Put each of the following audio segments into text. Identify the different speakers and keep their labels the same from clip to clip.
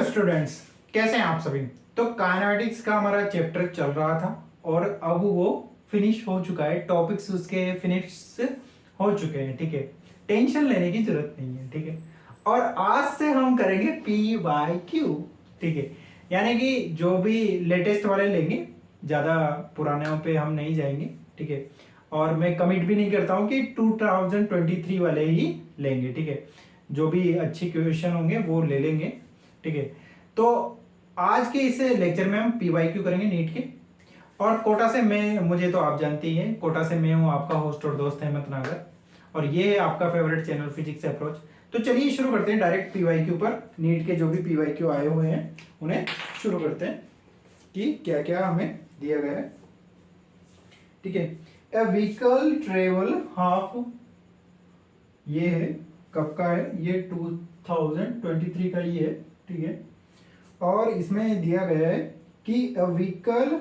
Speaker 1: Students, कैसे हैं आप सभी। तो काइनेटिक्स का हमारा चैप्टर चल रहा था और अब वो फिनिश हो चुका है। टॉपिक्स उसके फिनिश हो चुके हैं, ठीक है। टेंशन लेने की जरूरत नहीं है, ठीक है। और आज से हम करेंगे PYQ, ठीक है। यानी कि जो भी लेटेस्ट वाले लेंगे, ज़्यादा पुराने पे हम नहीं जाएंगे, ठीक है। और मैं कमिट भी नहीं करता हूँ कि 2023 वाले ही लेंगे, ठीक है। जो भी अच्छे क्वेश्चन होंगे वो ले लेंगे, ठीक है। तो आज के इस लेक्चर में हम PYQ करेंगे नीट के। और कोटा से मैं, मुझे तो आप जानते ही हैं, कोटा से मैं हूँ आपका होस्ट और दोस्त हेमंत नागर, और ये है आपका फेवरेट चैनल फिजिक्स अप्रोच। तो चलिए शुरू करते हैं डायरेक्ट PYQ पर। नीट के जो भी PYQ आए हुए हैं उन्हें शुरू करते हैं कि क्या क्या हमें दिया गया है, ठीक है। ए व्हीकल ट्रेवल हाफ, ये है कब का है, ये 2023 का ही है, ठीक है। और इसमें दिया गया है कि a vehicle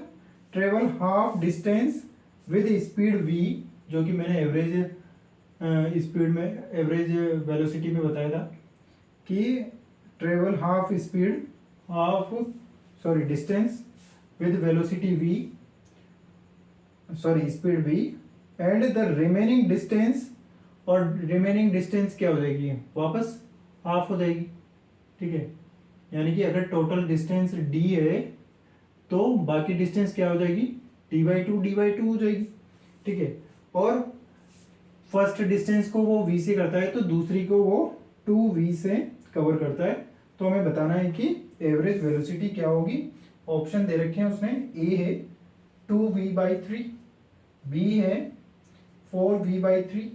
Speaker 1: travel half distance with speed v, जो कि मैंने एवरेज स्पीड में, एवरेज वेलोसिटी में बताया था कि travel half speed, half sorry distance with velocity v, sorry speed v, and the remaining distance, और रिमेनिंग डिस्टेंस क्या हो जाएगी, वापस हाफ हो जाएगी, ठीक है। यानी कि अगर टोटल डिस्टेंस d है तो बाकी डिस्टेंस क्या हो जाएगी, d/2 हो जाएगी, ठीक है। और फर्स्ट डिस्टेंस को वो v से करता है तो दूसरी को वो 2v से कवर करता है। तो हमें बताना है कि एवरेज वेलोसिटी क्या होगी। ऑप्शन दे रखे हैं उसने, a है 2v/3, b है 4v/3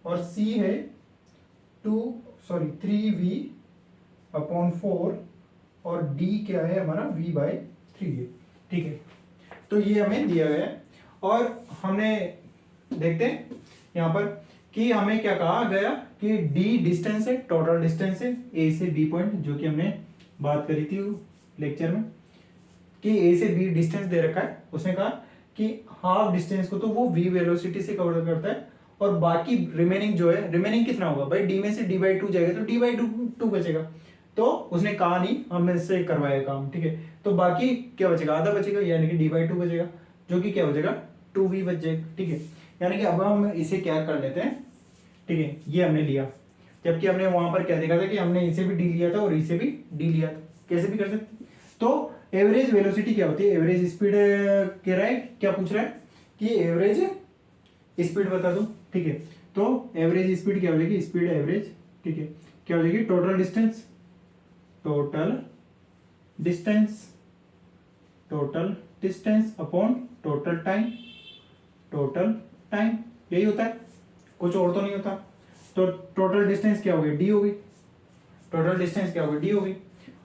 Speaker 1: और c है 3v/4 और d क्या है हमारा v/3 है, ठीक है। तो ये हमें दिया गया है और हमने देखते हैं यहाँ पर कि हमें क्या कहा गया कि d डिस्टेंस है, टोटल डिस्टेंस है a से b पॉइंट, जो कि हमने बात करी थी लेक्चर में कि a से b डिस्टेंस दे रखा है। उसने कहा कि हाफ डिस्टेंस को तो वो v वेलोसिटी से कवर करता है और बाकी रिमेनिंग जो है, रिमेनिंग कितना होगा भाई, d में से d/2 जाएगा तो d/2 बचेगा। तो उसने कहा नहीं, हमने इससे करवाया काम, ठीक है। तो बाकी क्या बचेगा, आधा बचेगा, यानी कि d/2 बचेगा, जो कि क्या हो जाएगा 2v बच जाएगा, ठीक है। यानी कि अब हम इसे क्या कर लेते हैं, ठीक है। ये हमने लिया, जबकि हमने वहां पर क्या देखा था कि हमने इसे भी d लिया था और इसे भी d लिया था, कैसे भी कर सकते। तो एवरेज वेलोसिटी क्या होती है, एवरेज स्पीड कह रहा है, क्या पूछ रहा है कि एवरेज स्पीड बता दो, ठीक है। तो एवरेज स्पीड क्या हो जाएगी, स्पीड एवरेज, ठीक है, क्या हो जाएगी, total distance, total distance, total distance upon total time, total time, यही होता है, कुछ और तो नहीं होता। तो टोटल डिस्टेंस क्या होगी, डी होगी, टोटल डिस्टेंस क्या होगी, डी होगी।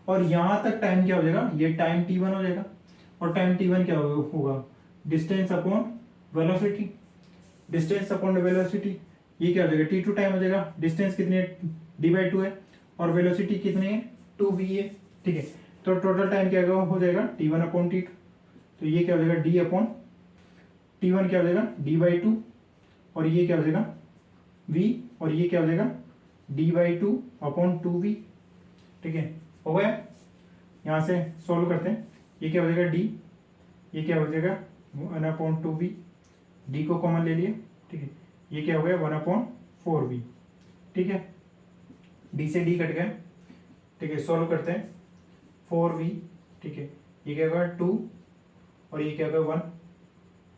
Speaker 1: और यहां तक टाइम क्या हो जाएगा, ये टाइम t1 हो जाएगा, और टाइम t1 क्या होगा, distance upon velocity, distance upon velocity, ये क्या हो जाएगा, t2 टाइम हो जाएगा। डिस्टेंस कितनी है, d/2 है, और वेलोसिटी कितनी है, 2v है, ठीक है। तो टोटल टाइम क्या हो जाएगा, t1 अपॉन t2, तो ये क्या हो जाएगा, d अपॉन t1 क्या हो जाएगा, d/2, और ये क्या हो जाएगा v, और ये क्या हो जाएगा d/2 अपॉन 2v, ठीक है। हो गया, यहाँ से सॉल्व करते हैं, ये क्या हो जाएगा d, ये क्या हो जाएगा 1/2v, d को कॉमन ले लिए, ठीक है। ये क्या हो गया 1/4v, ठीक है। d से d कट गए, ठीक है। सॉल्व करते हैं, 4v, ठीक है, ये क्या होगा 2 और ये क्या होगा 1,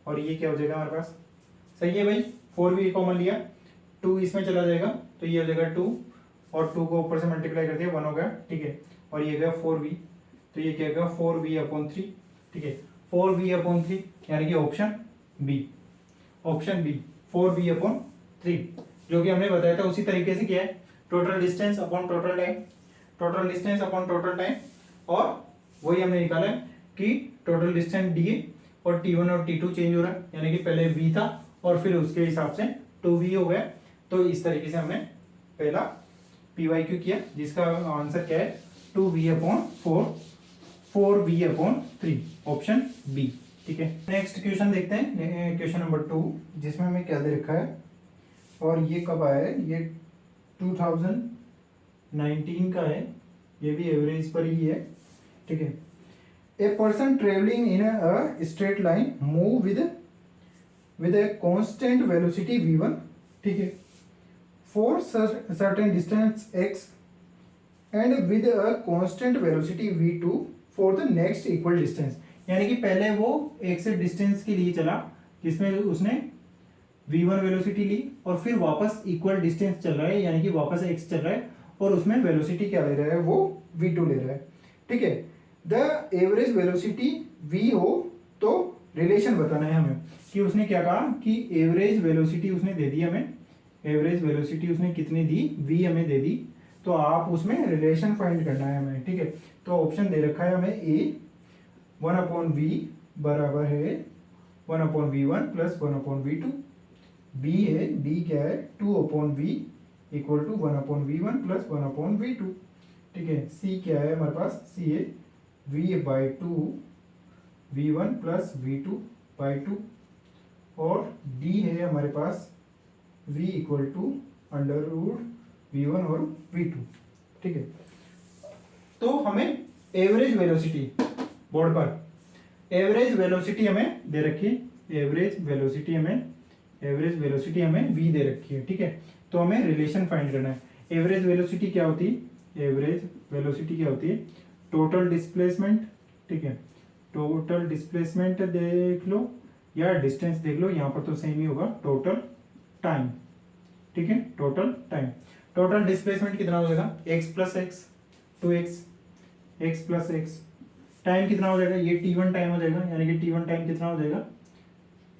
Speaker 1: और ये क्या हो जाएगा हमारे पास, सही है भाई, 4v कॉमन लिया, 2 इसमें चला जाएगा तो ये हो जाएगा 2, और 2 को ऊपर से मल्टीप्लाई कर दिया 1 हो गया, ठीक है। और ये गया 4v, तो ये क्या होगा 4v/3, ठीक है। 4v/3 यानी कि option B, option B 4v/3, जो कि हमने बताया था उसी तरीके से किया है, total distance upon total time, total distance upon total time, और वही हमने निकाला है कि टोटल डिस्टेंस d और t1 और t2 चेंज हो रहा है, यानी कि पहले v था और फिर उसके हिसाब से 2v हो गया। तो इस तरीके से हमने पहला PYQ किया, जिसका आंसर क्या है 2v/4, 4v/3, ऑप्शन बी, ठीक है। नेक्स्ट क्वेश्चन देखते हैं, क्वेश्चन नंबर 2, जिसमें हमें क्या दे रखा है, और ये कब आया है, ये 2019 का है, ये भी एवरेज पर ही है, ठीक है। A person travelling in a straight line move with a constant velocity v1, ठीक है, for certain distance x and with a constant velocity v2 for the next equal distance. यानी कि पहले वो एक से डिस्टेंस के लिए चला जिसमें उसने v1 वेलोसिटी ली और फिर वापस इक्वल डिस्टेंस चल रहा है, यानी कि वापस x चल रहा है और उसमें वेलोसिटी क्या ले रहा है, वो v2 ले रहा है, ठीक है। द एवरेज वेलोसिटी v हो तो रिलेशन बताना है हमें कि उसने क्या कहा कि एवरेज वेलोसिटी उसने दे दी हमें, एवरेज वेलोसिटी उसने कितनी दी, v हमें दे दी, तो आप उसमें रिलेशन फाइंड करना है हमें, ठीक है। तो ऑप्शन दे रखा है हमें a 1/v बराबर है 1/v1 प्लस 1/v2, b है, b क्या है 2/v equal to 1/v1 plus 1/v2, ठीक है। c क्या है हमारे पास, c है v/2 v1 प्लस v2/2 और d है हमारे पास v इक्वल टू √v1 और v2, ठीक है। तो हमें एवरेज वेलोसिटी बोर्ड पर एवरेज वेलोसिटी हमें दे रखी है, एवरेज वेलोसिटी हमें v दे रखी है, ठीक है। तो हमें रिलेशन फाइंड करना है। एवरेज वेलोसिटी क्या होती है, एवरेज वेलोसिटी क्या होती है, टोटल डिस्प्लेसमेंट, ठीक है, टोटल डिस्प्लेसमेंट देख लो या डिस्टेंस देख लो, यहाँ पर तो सेम ही होगा, टोटल टाइम, ठीक है, टोटल टाइम। टोटल डिस्प्लेसमेंट कितना हो जाएगा, x plus x 2x, x plus x, time कितना हो जाएगा, ये t1 टाइम हो जाएगा, यानी कि t1 टाइम कितना हो जाएगा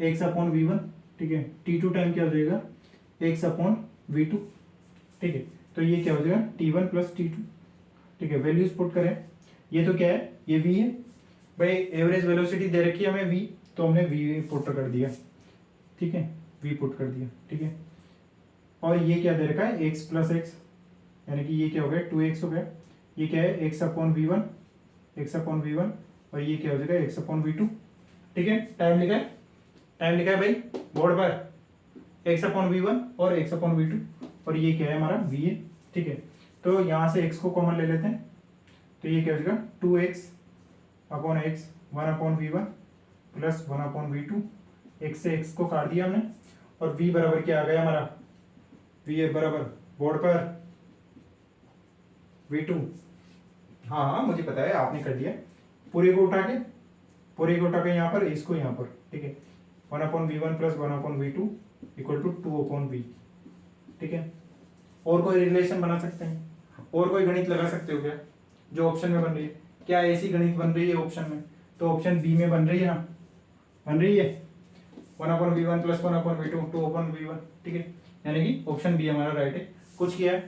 Speaker 1: x/v1, ठीक है। t2 टाइम क्या हो जाएगा x/v2, ठीक है। तो ये क्या हो जाएगा t1 प्लस t2, ठीक है। वैल्यूज पुट करें, ये तो क्या है, ये v है भाई, एवरेज वेलोसिटी दे रखी है हमें v, तो हमने v पुट कर दिया, ठीक है, v पुट कर दिया, ठीक है। और ये क्या दे रखा है x प्लस एक्स, यानी कि ये क्या हो गया 2x हो गया, ये क्या है x/v1 और ये क्या हो जाएगा x/v2, ठीक है। टाइम लिखा है भाई बोर्ड पर x/v1 और x/v2 और ये क्या है हमारा v है, ठीक है। तो यहाँ से x को कॉमन ले लेते हैं, तो ये क्या हो जाएगा 2x/x 1/v1 plus 1/v2, x से x को काट दिया हमने और v बराबर क्या आ गया हमारा, v है बराबर बोर्ड पर v2, हाँ मुझे पता है आपने कर दिया, पूरे को उठा के यहाँ पर, इसको यहाँ पर, ठीक है, 1/v1 plus 1/v2 equal to 2/v, ठीक है। और कोई रिलेशन बना सकते हैं, और कोई गणित लगा सकते हो क्या जो ऑप्शन में बन रही है, क्या ऐसी गणित बन रही है ऑप्शन में, तो ऑप्शन बी में बन रही है ना, बन रही है 1/v1 प्लस 1/v2 2/v1, ठीक है, यानी कि ऑप्शन बी हमारा राइट है। कुछ किया है,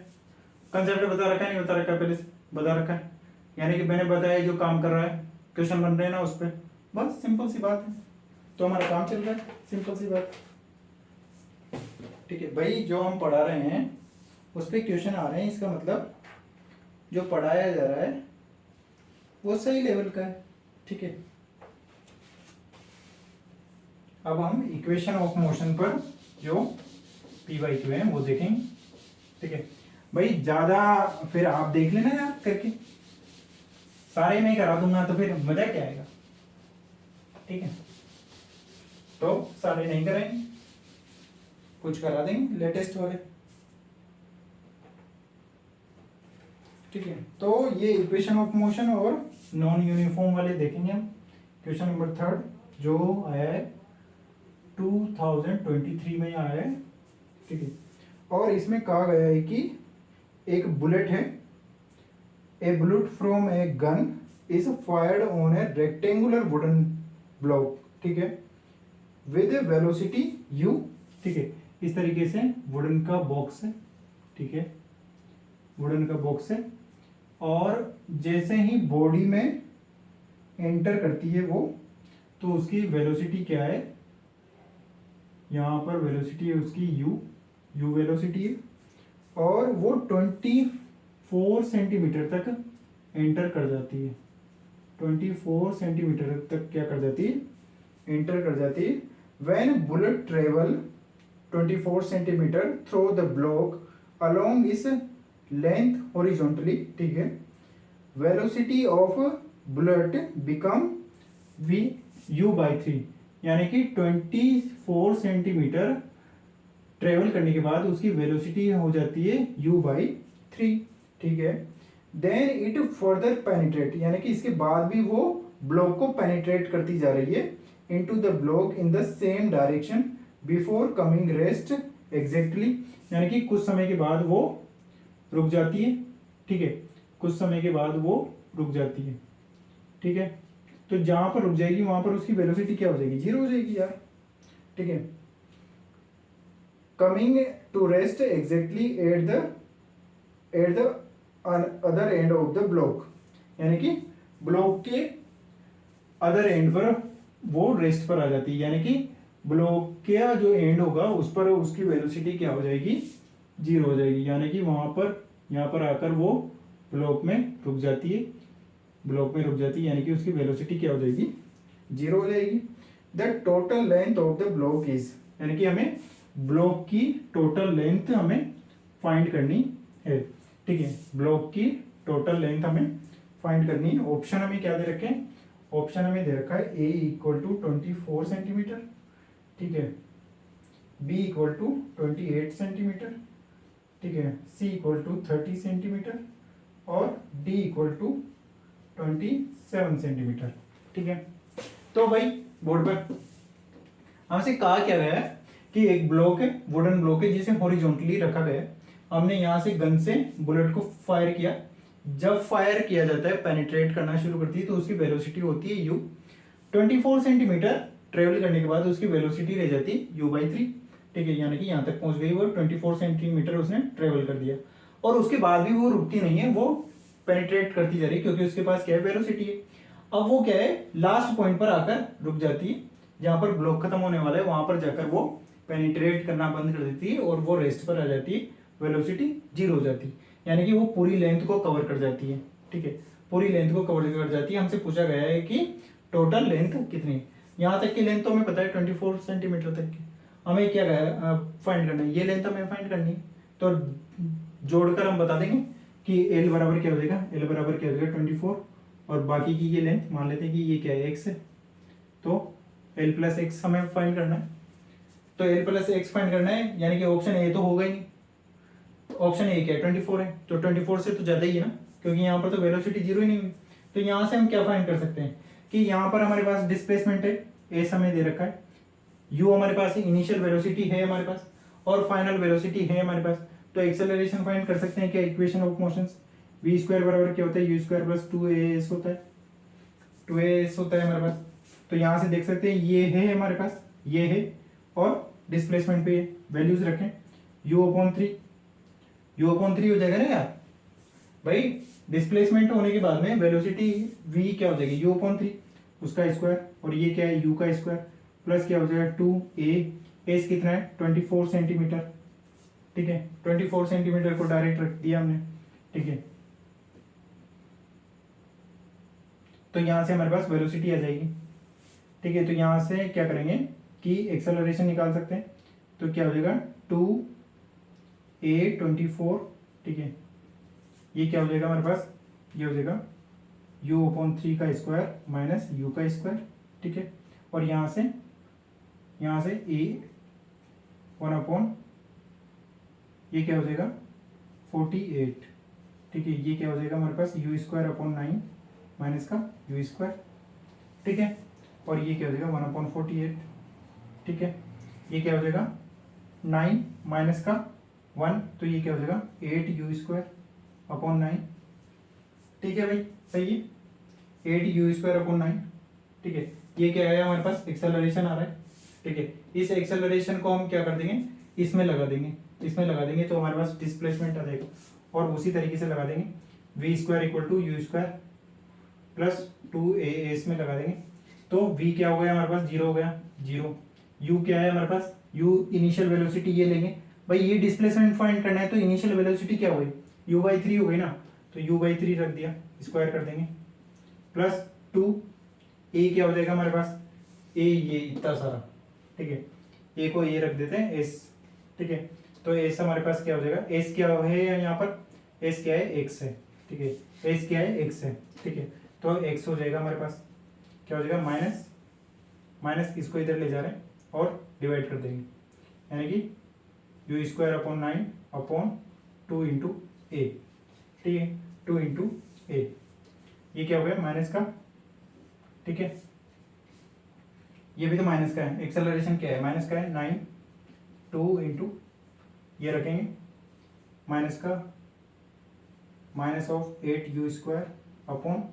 Speaker 1: कंसेप्ट बता रखा है, नहीं बता रखा है, पहले से बता रखा है, यानी कि मैंने बताया जो काम कर रहा है, क्वेश्चन बन रहे हैं ना उस पर, बस सिंपल सी बात है, तो हमारा काम चल रहा है, सिंपल सी बात, ठीक है भाई। जो हम पढ़ा रहे हैं उस पर क्वेश्चन आ रहे हैं, इसका मतलब जो पढ़ाया जा रहा है वो सही लेवल का है, ठीक है। अब हम इक्वेशन ऑफ मोशन पर जो p/q है वो देखेंगे, ठीक है भाई। ज्यादा फिर आप देख लेना यार करके, सारे मैं करा दूंगा तो फिर मजा क्या आएगा, ठीक है। तो सारे नहीं कराएंगे, कुछ करा देंगे लेटेस्ट वाले, ठीक है। तो ये इक्वेशन ऑफ मोशन और नॉन यूनिफॉर्म वाले देखेंगे हम। क्वेश्चन नंबर 3 जो आया है 2023 में आया है, ठीक है। और इसमें कहा गया है कि एक बुलेट है, a bullet from a gun is fired on a rectangular wooden block, ठीक है, विद वेलोसिटी u, ठीक है। इस तरीके से वुडन का बॉक्स है, ठीक है, वुडन का बॉक्स है, और जैसे ही बॉडी में एंटर करती है वो, तो उसकी वेलोसिटी क्या है, यहाँ पर वेलोसिटी है उसकी u वेलोसिटी है, और वो 24 सेंटीमीटर तक एंटर कर जाती है, 24 सेंटीमीटर तक क्या कर जाती है, एंटर कर जाती है। When bullet travel 24 centimetre through the block along its length horizontally, ठीक है, velocity of bullet become v u/3, यानी कि 24 सेंटीमीटर ट्रेवल करने के बाद उसकी वेलोसिटी हो जाती है u/3, ठीक है। देन इट फर्दर पेनिट्रेट, यानी कि इसके बाद भी वो ब्लॉक को पेनिट्रेट करती जा रही है into the block in the same direction before coming rest exactly, यानी कि कुछ समय के बाद वो रुक जाती है, ठीक है, कुछ समय के बाद वो रुक जाती है, ठीक है। तो जहां पर रुक जाएगी वहां पर उसकी वेलोसिटी क्या हो जाएगी, 0 हो जाएगी यार, ठीक है। Coming to rest exactly at the other end of the block, यानी कि ब्लॉक के अदर एंड पर वो रेस्ट पर आ जाती है, यानी कि ब्लॉक का जो एंड होगा उस पर उसकी वेलोसिटी क्या हो जाएगी, 0 हो जाएगी, यानी कि वहां पर यहाँ पर आकर वो ब्लॉक में रुक जाती है, ब्लॉक में रुक जाती है, यानी कि उसकी वेलोसिटी क्या हो जाएगी, 0 हो जाएगी। The total length of the block is, यानी कि हमें ब्लॉक की टोटल लेंथ हमें फाइंड करनी है, ठीक है, ब्लॉक की टोटल लेंथ हमें फाइंड करनी है। ऑप्शन हमें क्या दे रखे हैं, ऑप्शन हमें दे रखा है a इक्वल टू 24 सेंटीमीटर, ठीक है, b इक्वल टू 28 सेंटीमीटर, ठीक है, c इक्वल टू 30 सेंटीमीटर और d इक्वल टू 27 सेंटीमीटर, ठीक है। तो भाई बोर्ड पर हमसे कहा क्या गया है कि एक ब्लॉक है, वुडन ब्लॉक है जिसे हॉरिजॉन्टली रखा गया है, हमने यहाँ से गन से बुलेट को फायर किया, जब फायर किया जाता है पेनिट्रेट करना शुरू करती है तो उसकी वेलोसिटी होती है u, 24 सेंटीमीटर ट्रेवल करने के बाद उसकी वेलोसिटी रह जाती है u/3, ठीक है, यानी कि यहाँ तक पहुंच गई वो 24 सेंटीमीटर उसने ट्रेवल कर दिया और उसके बाद भी वो रुकती नहीं है, वो पेनिट्रेट करती जा रही है क्योंकि उसके पास क्या है, वेलोसिटी है। अब वो क्या है, लास्ट पॉइंट पर आकर रुक जाती है, जहां पर ब्लॉक खत्म होने वाला है वहां पर जाकर वो पेनिट्रेट करना बंद कर देती है और वो रेस्ट पर आ जाती है, वेलोसिटी 0 हो जाती है, यानी कि वो पूरी लेंथ को कवर कर जाती है, ठीक है, पूरी लेंथ को कवर कर जाती है। हमसे पूछा गया है कि टोटल लेंथ कितनी है, यहाँ तक की लेंथ तो हमें पता है 24 सेंटीमीटर तक की, हमें क्या फाइंड करना है, ये लेंथ हमें फाइंड करनी है, तो जोड़कर हम बता देंगे कि L बराबर क्या हो जाएगा, L बराबर क्या हो जाएगा 24 और बाकी की ये लेंथ मान लेते हैं कि ये क्या है x है, तो L प्लस एक्स हमें फाइंड करना है, तो L प्लस एक्स फाइंड करना है, यानी कि ऑप्शन ए तो होगा ही नहीं, ऑप्शन ए क्या है 24 है, तो 24 से तो ज्यादा ही है ना, क्योंकि यहाँ पर तो वेलोसिटी 0 ही नहीं हुई। तो यहाँ से हम क्या फाइंड कर सकते हैं कि यहाँ पर हमारे पास डिस्प्लेसमेंट है, एस हमें दे रखा है, यू हमारे पास इनिशियल वेलोसिटी है हमारे पास और फाइनल वेलोसिटी है हमारे पास, तो एक्सेलरेशन फाइंड कर सकते हैं क्या, equation of motions v square बराबर क्या होता है, u स्क्वायर प्लस 2as होता है, 2as होता है हमारे पास। तो यहाँ से देख सकते हैं ये है हमारे पास, ये है, और डिस्प्लेसमेंट पे वैल्यूज रखें, u/3 हो जाएगा ना यार भाई, डिस्प्लेसमेंट होने के बाद में वेलोसिटी v क्या हो जाएगी, u/3 उसका स्क्वायर, और ये क्या है u का स्क्वायर प्लस क्या हो जाएगा 2a, एस कितना है 24 सेंटीमीटर, ठीक है, 24 सेंटीमीटर को डायरेक्ट रख दिया हमने, ठीक है। तो यहां से हमारे पास वेलोसिटी आ जाएगी, ठीक है, तो यहां से क्या करेंगे कि एक्सेलरेशन निकाल सकते हैं, तो क्या हो जाएगा 2a24, ठीक है, ये क्या हो जाएगा हमारे पास, ये हो जाएगा u/3 का स्क्वायर माइनस u का स्क्वायर, ठीक है, और यहाँ से a 1/, ये क्या हो जाएगा 48, ठीक है, ये क्या हो जाएगा हमारे पास u²/9 माइनस का u², ठीक है, और ये क्या हो जाएगा 1/48, ठीक है, ये क्या हो जाएगा 9 माइनस का 1, तो ये क्या हो जाएगा 8u²/9, ठीक है भाई, सही है, 8u²/9, ठीक है, ये क्या है हमारे पास एक्सेलरेशन आ रहा है, ठीक है, इस एक्सेलरेशन को हम क्या कर देंगे, इसमें लगा देंगे, इसमें लगा देंगे तो हमारे पास डिस्प्लेसमेंट आ जाएगा, और उसी तरीके से लगा देंगे v² = u² प्लस 2as में लगा देंगे, तो v क्या हो गया हमारे पास 0 हो गया, 0, u क्या है हमारे पास, u इनिशियल वेलोसिटी ये लेंगे भाई, ये डिस्प्लेसमेंट फाइंड करना है तो इनिशियल वेलोसिटी क्या हो गई u/3 हो गई ना, तो u/3 रख दिया, स्क्वायर कर देंगे, प्लस 2 a क्या हो जाएगा हमारे पास, a ये इतना सारा, ठीक है, a को a रख देते हैं s, ठीक है, तो s हमारे पास क्या हो जाएगा, s क्या है यहाँ पर, s क्या है x है, ठीक है। ठीक है। एस क्या है, एक्स है, ठीक है। तो एक्स हो जाएगा हमारे पास, क्या हो जाएगा, माइनस माइनस इसको इधर ले जा रहे हैं और डिवाइड कर देंगे, यानी कि u square upon 9 upon 2 into A, ठीक है, 2 इंटू ए, ये क्या हो गया माइनस का, ठीक है। ये भी तो माइनस का है, एक्सेलरेशन क्या है, माइनस का है 9, 2 इंटू ये रखेंगे माइनस का, minus of 8 you square upon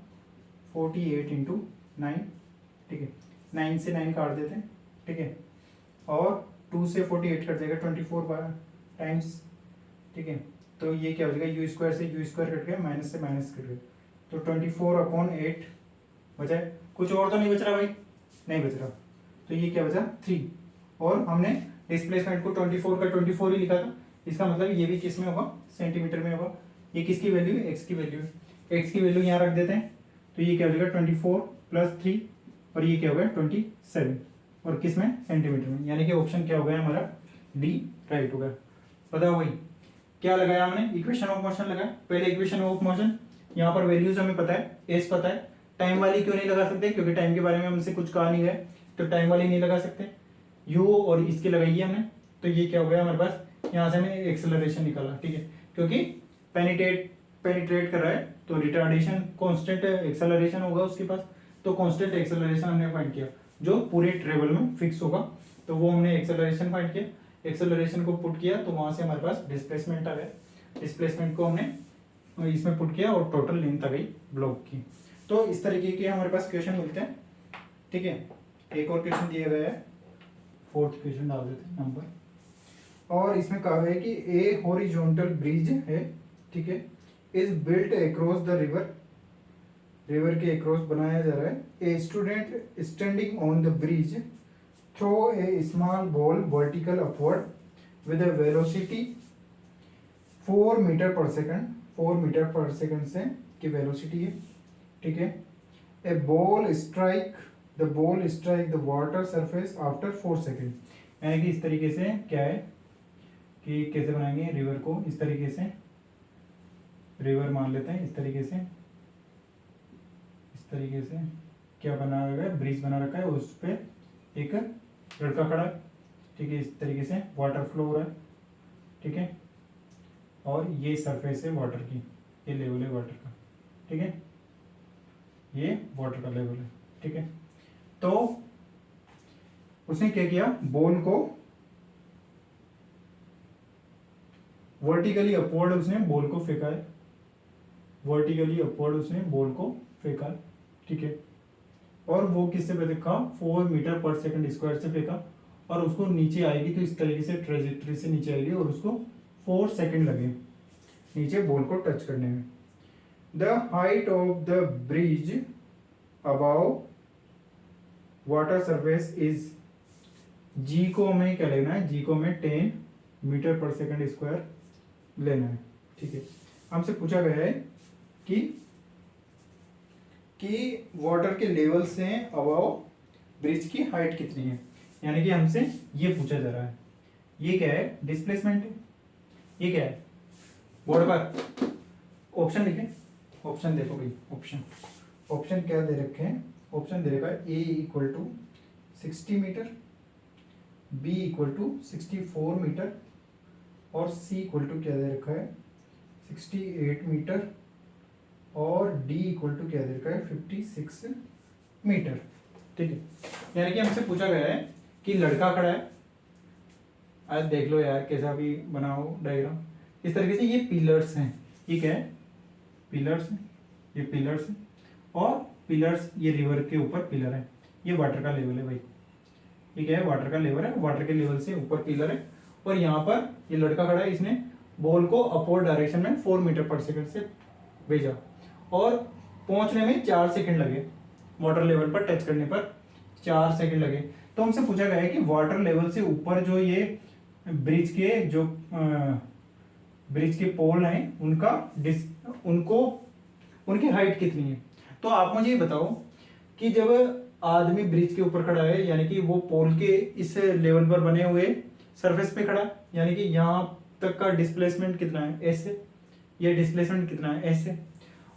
Speaker 1: 48 into 9, ठीक है। 9 से 9 काट देते हैं, ठीक है, और 2 से 48 कट जाएगा 24 टाइम्स, ठीक है। तो ये क्या हो जाएगा, यू स्क्वायर से यू स्क्वायर कट गया, माइनस से माइनस कट गया, तो 24 अपॉन 8 बचा है। कुछ और तो नहीं बच रहा भाई, नहीं बच रहा, तो ये क्या बचा 3। और हमने डिस्प्लेसमेंट को 24 का 24 ही लिखा था, इसका मतलब ये भी किस में होगा, सेंटीमीटर में होगा। ये किसकी वैल्यू है, एक्स की वैल्यू है, एक्स की वैल्यू यहाँ रख देते हैं, तो ये क्या हो जाएगा 24 प्लस 3 और ये क्या हो गया 27, और किस में, सेंटीमीटर में, यानी कि ऑप्शन क्या हो गया हमारा, डी राइट हो गया। बताओ भाई क्या लगाया हमने, इक्वेशन ऑफ मोशन लगाया। पहले इक्वेशन ऑफ मोशन, यहाँ पर वैल्यूज हमें पता है, एस पता है, टाइम वाली क्यों नहीं लगा सकते, क्योंकि टाइम के बारे में हमसे कुछ कहा नहीं गया, तो टाइम वाली नहीं लगा सकते। यू और इसके लगाई है हमने, तो ये क्या हो गया हमारे पास, यहाँ से हमने एक्सेलरेशन निकाला, ठीक है, क्योंकि पेनिट्रेट कर रहा है तो रिटार्डेशन कांस्टेंट एक्सेलरेशन होगा उसके पास, तो कांस्टेंट एक्सेलरेशन हमने फाइंड किया जो पूरे ट्रेवल में फिक्स होगा, तो वो हमने एक्सेलरेशन फाइंड किया, एक्सेलरेशन को पुट किया तो वहां से हमारे पास डिस्प्लेसमेंट आ गया, डिस्प्लेसमेंट को हमने इसमें पुट किया और टोटल लेंथ आ गई ब्लॉक की। तो इस तरीके के हमारे पास क्वेश्चन मिलते हैं, ठीक है। एक और क्वेश्चन दिया गया है, 4th क्वेश्चन डाल देते हैं नंबर, और इसमें कहा है कि ए हॉरिजॉन्टल ब्रिज है, ठीक है, is built across the river, river के अक्रॉस बनाया जा रहा है। A student standing on the bridge throw a small ball vertical upward with a velocity 4 metre per second, 4 metre per second से की वेलोसिटी है, ठीक है। A ball strike the water surface after 4 second, यानी कि इस तरीके से क्या है कि कैसे बनाएंगे रिवर को, इस तरीके से रिवर मान लेते हैं, इस तरीके से क्या बना रखा है, ब्रिज बना रखा है, उस पर एक लड़का खड़ा है, ठीक है, इस तरीके से वाटर फ्लो हो रहा है, ठीक है, और ये सरफेस है वाटर की, ये लेवल है वाटर का, ठीक है, ये वाटर का लेवल है, ठीक है। तो उसने क्या किया, बॉल को वर्टिकली अपवर्ड उसने बॉल को फेंका है, वर्टिकली अपवर्ड उसने बॉल को फेंका, ठीक है, और वो किससे फेंका, 4 मीटर पर सेकंड स्क्वायर से फेंका, और उसको नीचे आएगी तो इस तरीके से ट्रेजेक्टरी से नीचे आएगी और उसको 4 सेकंड लगे नीचे बॉल को टच करने में। The height of the bridge about water surface is, जी को हमें क्या लेना है, जी को हमें 10 मीटर पर सेकंड स्क्वायर लेना है, ठीक है। हमसे पूछा गया है कि वाटर के लेवल से अबाव ब्रिज की हाइट कितनी है, यानी कि हमसे ये पूछा जा रहा है। ये क्या है, डिस्प्लेसमेंट है, ये क्या है, बोर्ड पर ऑप्शन लिखे, ऑप्शन देखो भाई, ऑप्शन क्या दे रखे हैं, ऑप्शन दे रखा है A equal to 60 metre, B equal to 64 metre, और सी इक्वल टू क्या दे रखा है 68 मीटर, और डी इक्वल टू क्या दे रखा है 56 मीटर, ठीक है। यानी कि हमसे पूछा गया है कि लड़का खड़ा है, आज देख लो यार कैसा भी बनाओ डायग्राम, इस तरीके से ये पिलर्स हैं, ये क्या है, पिलर्स हैं, ये पिलर्स हैं, और पिलर्स ये रिवर के ऊपर पिलर है, ये वाटर का लेवल है भाई, ये क्या है, वाटर का लेवल है, वाटर के लेवल से ऊपर पिलर है, और यहाँ पर ये लड़का खड़ा है, इसने बॉल को अपवर्ड डायरेक्शन में 4 मीटर पर सेकंड से भेजा, और पहुंचने में 4 सेकंड लगे, वाटर लेवल पर टच करने पर 4 सेकंड लगे। तो हमसे पूछा गया है कि वाटर लेवल से ऊपर जो ये ब्रिज के पोल हैं उनकी हाइट कितनी है। तो आप मुझे ये बताओ कि जब आदमी ब्रिज के ऊपर खड़ा है, यानी कि वो पोल के इस लेवल पर बने हुए सरफेस पे खड़ा, यानी कि यहाँ तक का डिस्प्लेसमेंट कितना है, एस है, ये डिस्प्लेसमेंट कितना है, एस है।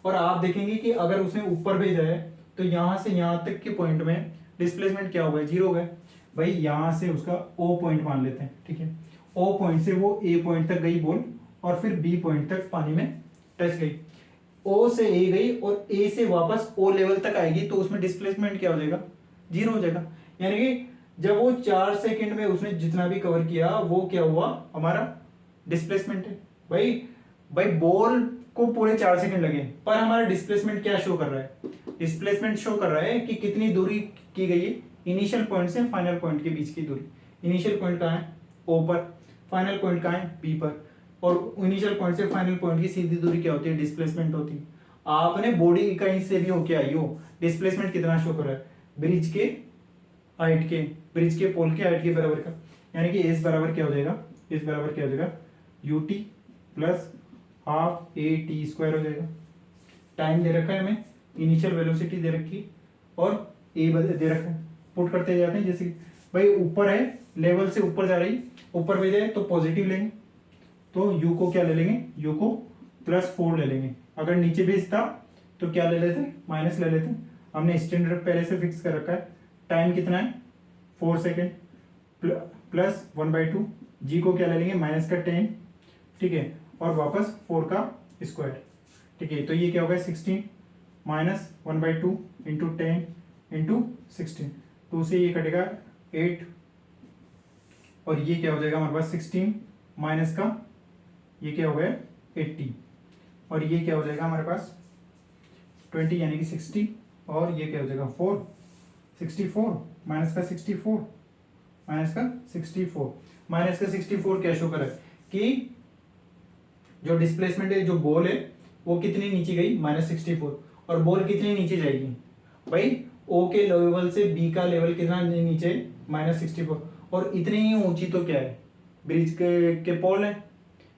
Speaker 1: और आप देखेंगे कि अगर उसने ऊपर भेजा है तो यहाँ से यहाँ तक के पॉइंट में डिस्प्लेसमेंट क्या होगा, 0 होगा। भाई यहाँ से उसका ओ पॉइंट मान लेते हैं, ठीक है। ओ पॉइंट से वो ए पॉइंट तक गई बॉल और फिर बी पॉइंट तक पानी में टच गई, ओ से ए गई और ए से वापस ओ लेवल तक आएगी, तो उसमें डिस्प्लेसमेंट क्या हो जाएगा, 0 हो जाएगा। यानी कि जब वो 4 सेकंड में उसने जितना भी कवर किया वो क्या हुआ, हमारा डिस्प्लेसमेंट है। भाई बॉल को पूरे 4 सेकंड लगे, पर हमारा डिस्प्लेसमेंट क्या शो कर रहा है, डिस्प्लेसमेंट शो कर रहा है कि कितनी दूरी की गई है इनिशियल पॉइंट से फाइनल पॉइंट के बीच की दूरी। इनिशियल पॉइंट कहाँ है, ओ पर, फाइनल पॉइंट कहाँ है, बी पर, और इनिशियल पॉइंट से फाइनल पॉइंट की सीधी दूरी क्या होती है, डिस्प्लेसमेंट होती है। आपने बॉडी कहीं से भी होके आई हो, डिस्प्लेसमेंट कितना शो कर रहा है, ब्रिज के हाइट के, ब्रिज के पोल के हाइट के बराबर का। यानी कि एस बराबर क्या हो जाएगा, एस बराबर क्या हो जाएगा, U T plus half A T square हो जाएगा। टाइम दे रखा है हमें, इनिशियल वेलोसिटी दे रखी और ए दे रखा है, पुट करते जाते हैं। जैसे भाई ऊपर है, लेवल से ऊपर जा रही, ऊपर भेजा है तो पॉजिटिव लेंगे, तो u को क्या ले लेंगे, u को +4 ले लेंगे। अगर नीचे भेजता तो क्या ले लेते, माइनस ले लेते। हमने स्टैंडर्ड पहले से फिक्स कर रखा है, टाइम कितना है 4 सेकेंड प्लस 1/2, जी को क्या ले लेंगे, -10, ठीक है, और वापस 4 का स्क्वायर, ठीक है। तो ये क्या होगा 16 माइनस 1/2 इंटू 10 इंटू 16, 2 से ये कटेगा 8, और ये क्या हो जाएगा हमारे पास 16 माइनस का ये क्या हो गया 80, और ये क्या हो जाएगा हमारे पास 20 यानी कि 60, और ये क्या हो जाएगा 4, 64 माइनस का 64 माइनस का 64 माइनस का 64 क्या शो कर रहा है कि जो डिस्प्लेसमेंट है, जो बॉल है वो कितनी नीचे गई, -64, और बॉल कितनी नीचे जाएगी भाई, ओ के लेवल से बी का लेवल कितना नीचे, -64, और इतनी ही ऊंची तो क्या है, ब्रिज के पोल है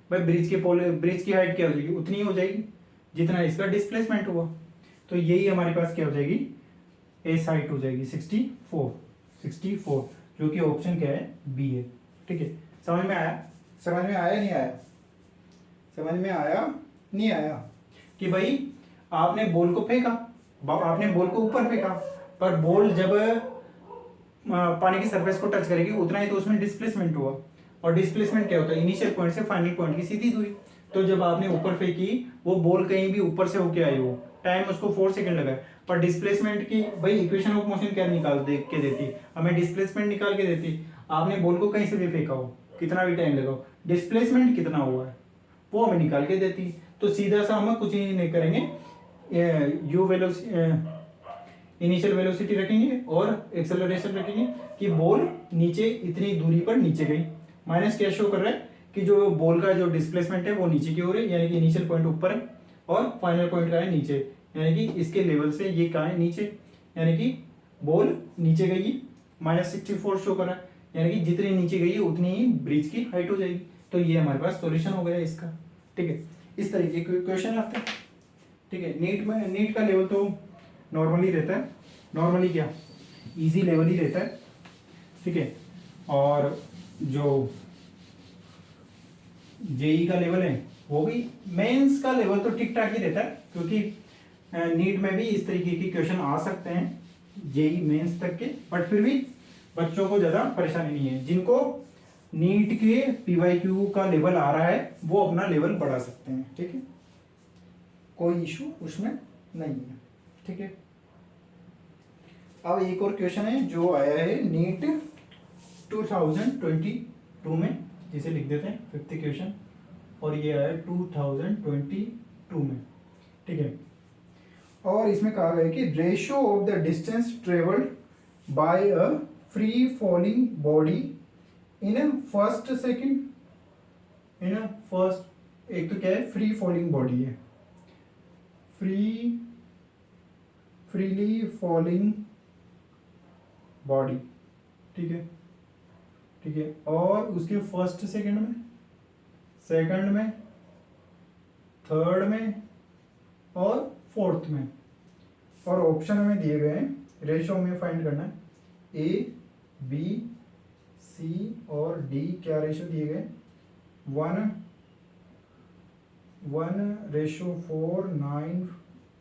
Speaker 1: भाई, ब्रिज के पोल, ब्रिज की हाइट क्या हो जाएगी, उतनी ही हो जाएगी जितना इसका डिस्प्लेसमेंट हुआ। तो यही हमारे पास क्या हो जाएगी, एस हाइट हो जाएगी 64, जो कि ऑप्शन क्या है, बी है, ठीक है। समझ में आया, समझ में आया नहीं आया, समझ में आया नहीं आया कि भाई आपने बॉल को फेंका, आपने बॉल को ऊपर फेंका, पर बॉल जब पानी की सरफेस को टच करेगी उतना ही तो उसमें डिस्प्लेसमेंट हुआ, और डिस्प्लेसमेंट क्या होता है, इनिशियल पॉइंट से फाइनल पॉइंट की सीधी दूरी। तो जब आपने ऊपर फेंकी, वो बॉल कहीं भी ऊपर से होके आई हो, टाइम उसको 4 सेकंड लगा, पर डिस्प्लेसमेंट की भाई इक्वेशन ऑफ मोशन क्या निकाल दे के देती, हमें डिस्प्लेसमेंट निकाल के देती। आपने बॉल को कहीं से भी फेंका हो, कितना भी टाइम लगाओ, डिस्प्लेसमेंट कितना हुआ है वो हमें निकाल के देती। तो सीधा सा हम कुछ ही नहीं करेंगे, यू वेलोसिटी, इनिशियल वेलोसिटी रखेंगे और एक्सेलरेशन रखेंगे कि बॉल नीचे इतनी दूरी पर नीचे गई, माइनस क्या शो कर रहा है कि जो बॉल का जो डिस्प्लेसमेंट है वो नीचे की ओर है, यानी कि इनिशियल पॉइंट ऊपर है और फाइनल पॉइंट का है नीचे, यानी कि इसके लेवल से ये कहाँ है, नीचे, यानी कि बॉल नीचे गई, -64 शो कर रहा है, यानी कि जितनी नीचे गई उतनी ही ब्रिज की हाइट हो जाएगी। तो ये हमारे पास सॉल्यूशन हो गया इसका, ठीक है। इस तरीके के क्वेश्चन आते हैं, ठीक है। नीट का लेवल तो नॉर्मली रहता है, नॉर्मली क्या इजी लेवल ही रहता है, ठीक है। और जो जेई का लेवल है वो भी, मेंस का लेवल तो ठीक ठाक ही रहता है, क्योंकि नीट में भी इस तरीके के क्वेश्चन आ सकते हैं जेई मेंस तक के, बट फिर भी बच्चों को ज़्यादा परेशानी नहीं है। जिनको नीट के पीवाईक्यू का लेवल आ रहा है वो अपना लेवल बढ़ा सकते हैं, ठीक है, कोई इशू उसमें नहीं है, ठीक है। अब एक और क्वेश्चन है जो आया है नीट 2022 में, जिसे लिख देते हैं 5th क्वेश्चन, और ये आया 2022 में, ठीक है। और इसमें कहा गया है कि ratio of the distance travelled bye a free falling body in a first second, in a first, एक तो क्या है फ्री फॉलिंग बॉडी है, फ्रीली फॉलिंग बॉडी, ठीक है, ठीक है, और उसके फर्स्ट सेकंड में, सेकंड में, थर्ड में और फोर्थ में, और ऑप्शन हमें दिए गए हैं, रेशो में फाइंड करना है, ए बी सी और डी, क्या रेशो दिए गए, 1:4, 9,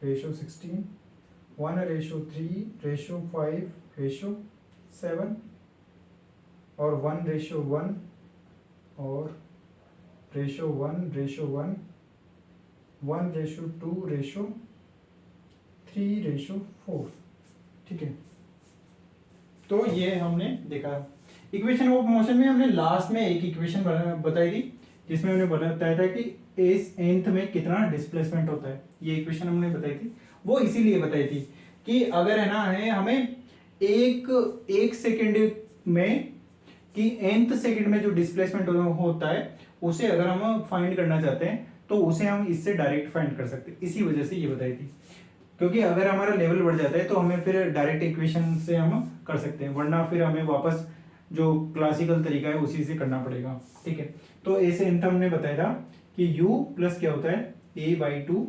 Speaker 1: रेशो 16, 1:3:5:7 और 1:1 और रेशो 1:1, 1:2:3:4। ठीक है, तो ये हमने देखा। इक्वेशन ऑफ मोशन में हमने लास्ट में एक इक्वेशन बताई थी जिसमें हमने बताया था कि इस nth में कितना डिस्प्लेसमेंट होता है। ये इक्वेशन हमने बताई थी, वो इसीलिए बताई थी कि अगर है ना है हमें एक सेकंड में कि nth सेकंड में जो डिस्प्लेसमेंट होता है उसे अगर हम फाइंड करना चाहते हैं तो उसे हम इससे डायरेक्ट फाइंड कर सकते हैं। इसी वजह से ये बताई थी, क्योंकि अगर हमारा लेवल बढ़ जाता है तो हमें फिर डायरेक्ट इक्वेशन से हम कर सकते हैं, वरना फिर हमें वापस जो क्लासिकल तरीका है उसी से करना पड़ेगा। ठीक है, तो ऐसे nth हमने बताया था कि u प्लस क्या होता है a/2